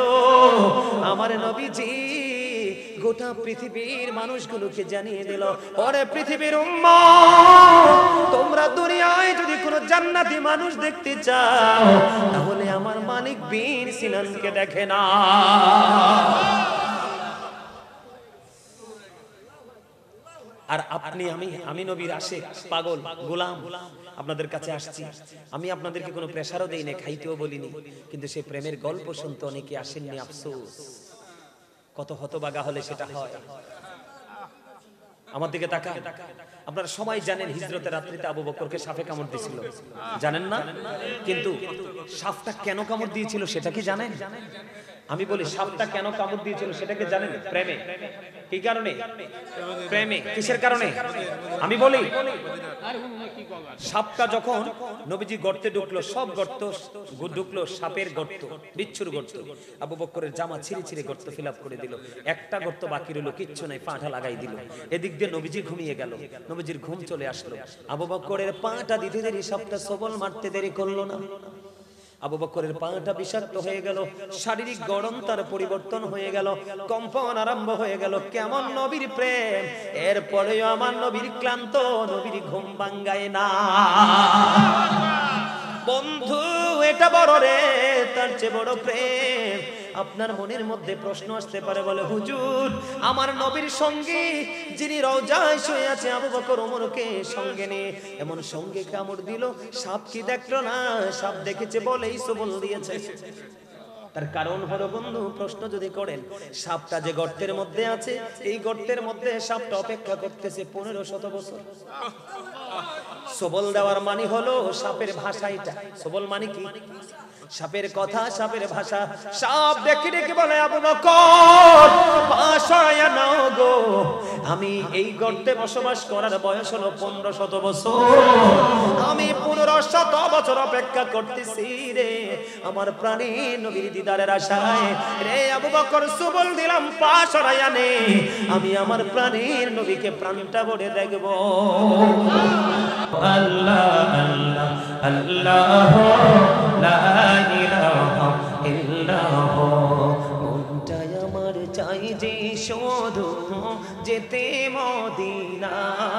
আমার নবীজি গোটা পৃথিবীর মানুষগুলোকে জানিয়ে দিল, ওরে পৃথিবীর উম্মত, তোমরা দুনিয়ায় যদি কোনো জান্নাতি মানুষ দেখতে চাও, তাহলে আমার মালিক বিন সিনানকে দেখে না। আর আপনি আমি নবীর আশিক, পাগল, গোলাম, আপনাদের কাছে আসছি। আমি আপনাদেরকে কোনো প্রেসারও দেই না, খাইতেও বলিনি, কিন্তু সেই প্রেমের গল্প শুনতে অনেকে আসেননি, আফসোস। কত হতবাগা হলে সেটা হয়। আমার দিকে তাকান, আপনারা সবাই জানেন হিজরতের রাত্রিতে আবু বকরকে সাপে কামড় দিয়েছিল, জানেন না? কিন্তু সাপটা কেন কামড় দিয়েছিল সেটা কি জানেন? আমি বলি, সাপটা কেন কামড় দিয়েছিল সেটা কি জানেন? প্রেমে। কি কারণে? প্রেমে। কিসের কারণে? আমি বলি, সাপটা যখন নবীজি গর্তে ঢুকলো, সব গর্ত ঢুকলো সাপের গর্ত, বিচ্ছুর গর্ত। আবু বকরের জামা ছিঁড়ে ছিঁড়ে গর্ত ফিল আপ করে দিল, একটা গর্ত বাকি রইল, কিচ্ছু নাই, পাটা লাগাই দিল। এদিক দিয়ে নবীজি ঘুমিয়ে গেল, নবীজির ঘুম চলে আসলো। আবু বকরের পাটা দিতে দেরি, সাপটা সবল মারতে দেরি করলো না। আবু বকরের পাটা বিষাক্ত হয়ে গেল, শারীরিক গড়ন তার পরিবর্তন হয়ে গেল, কম্পন আরম্ভ হয়ে গেল। কেমন নবীর প্রেম! এরপরেও আমার নবীর ক্লান্ত, নবীর ঘুম ভাঙ্গায় না। বন্ধু, এটা বড় রে, তার চেয়ে বড় প্রেম। আপনার মনের মধ্যে প্রশ্ন আসতে পারে, বলে হুজুর, আমার নবীর সঙ্গী যিনি রওজায় শুয়ে আছে আবু বকর ওমরকে সঙ্গে নিয়ে এমন সঙ্গে কামড় দিল, সাপ কি দেখলো না? সাপ দেখেছে বলেই সবল দিয়েছে। তার কারণ হলো বন্ধু, প্রশ্ন যদি করেন, সাপটা যে গর্তের মধ্যে আছে, এই গর্তের মধ্যে সাপটা অপেক্ষা করতেছে 1500 বছর। সবল দেওয়ার মানে হলো সাপের ভাষা। এটা সবল মানে কি? সাপের কথা, সাপের ভাষা। সাপ দেখে দেখে বলে, আবু বকর, পাশায়া নাও গো, আমি এই গর্তে বসবাস করার বয়স হলো 1500 বছর। আমি 1500 বছর অপেক্ষা করতেছি রে আমার প্রাণের নবীর দিদারের আশায়। রে আবু বকর, সবল দিলাম, পাশায়া নে, আমি আমার প্রাণের নবীকে প্রাণটা ভরে দেখব। আল্লাহ আল্লাহ আল্লাহ লা ইলাহা ইল্লাল্লাহ। মনটাই আমার চাই যে শুধু যেতে মদিনায়।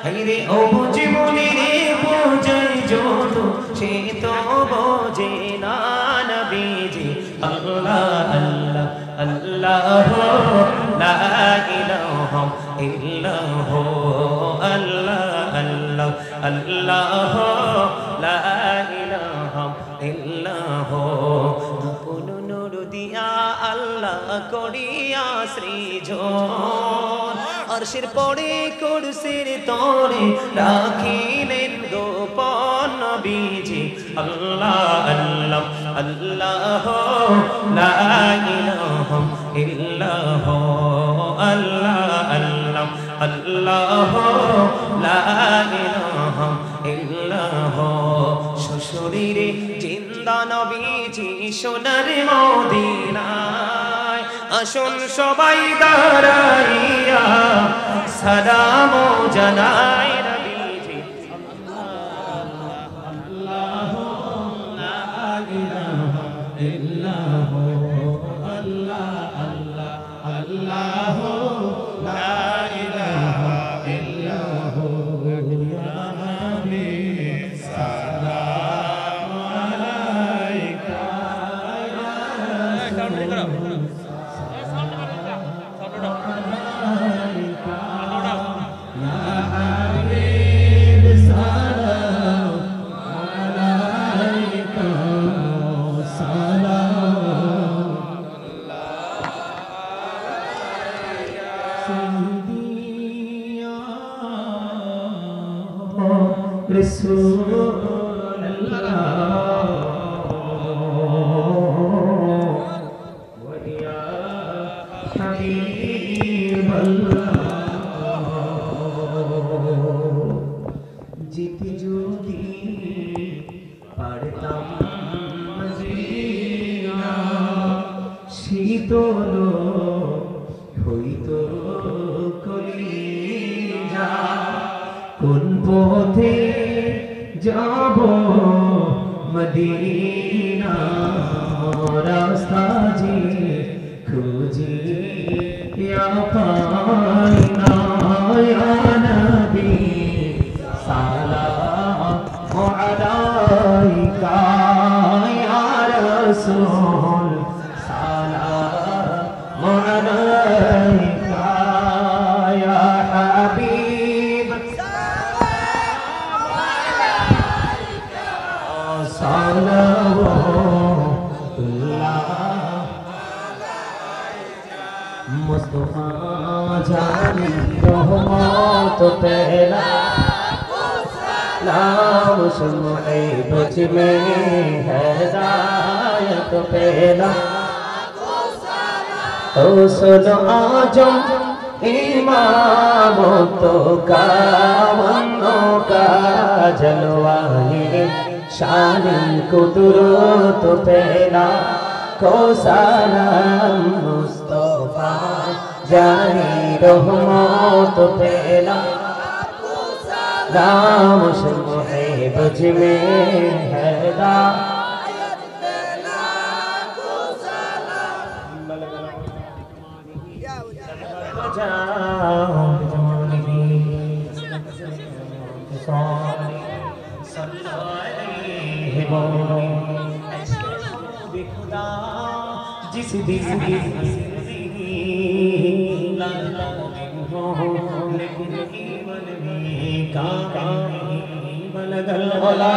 হায়রে ও জীবনে রে বোঝাই যত, সে তো বোঝে না নবীজি। আল্লাহ আল্লাহ আল্লাহ লা ইলাহা ইল্লাল্লাহ। আল্লাহ আল্লাহ আল্লাহ লা ইলাহা ইল্লাল্লাহ। আপন নূর দিয়া আল্লাহ করিয়া সৃজন, আরশের পরে কুরসির তরে রাখিলেন গোপন নবীজি। আল্লাহ আল্লাহ আল্লাহ লা ইলাহা ইল্লাল্লাহ। আল্লাহ আল্লাহ আল্লাহ লা ইলাহা ইল্লাল্লাহ। শ্বশুরিরে জিন্দা নবীজি সোনার মদিনায়, আসুন সবাই দাঁড়াইয়া সালাম জানাই নবীজি। আল্লাহ লা ইলাহা ইল্লাল্লাহ। আল্লাহ আল্লাহ আল্লাহ লা ইলাহা ইল্লাল্লাহ। ইয়া নবী সালাম আলাইকা। সাউন্ড যেতে যদি পারতাম মদিনা শীতল হইতো কলিজা কোন পথে যাব মদিনা রাস্তা যে খুঁজি পাই না ইয়া নবী সালামু আলাইকা ইয়া রাসূল সালামু আলাইকা ইয়া হাবিব সালামু আলাইকা সালাওয়াতুল্লাহ मुस्तफा जानी रहमत पहला नाम शम्मे बच में हिदायत पहला हुस्न आजम इमाम तो का वन्नों का जलवाए शान कुदरत पहला को सलाम मुस्तफा जानी रहमत पहला नाम शम्मे बज में हिदायत पहला को सलाम जिस दिल लेकिन ईमान में कामल गल होला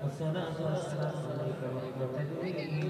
الصلاة والسلام عليك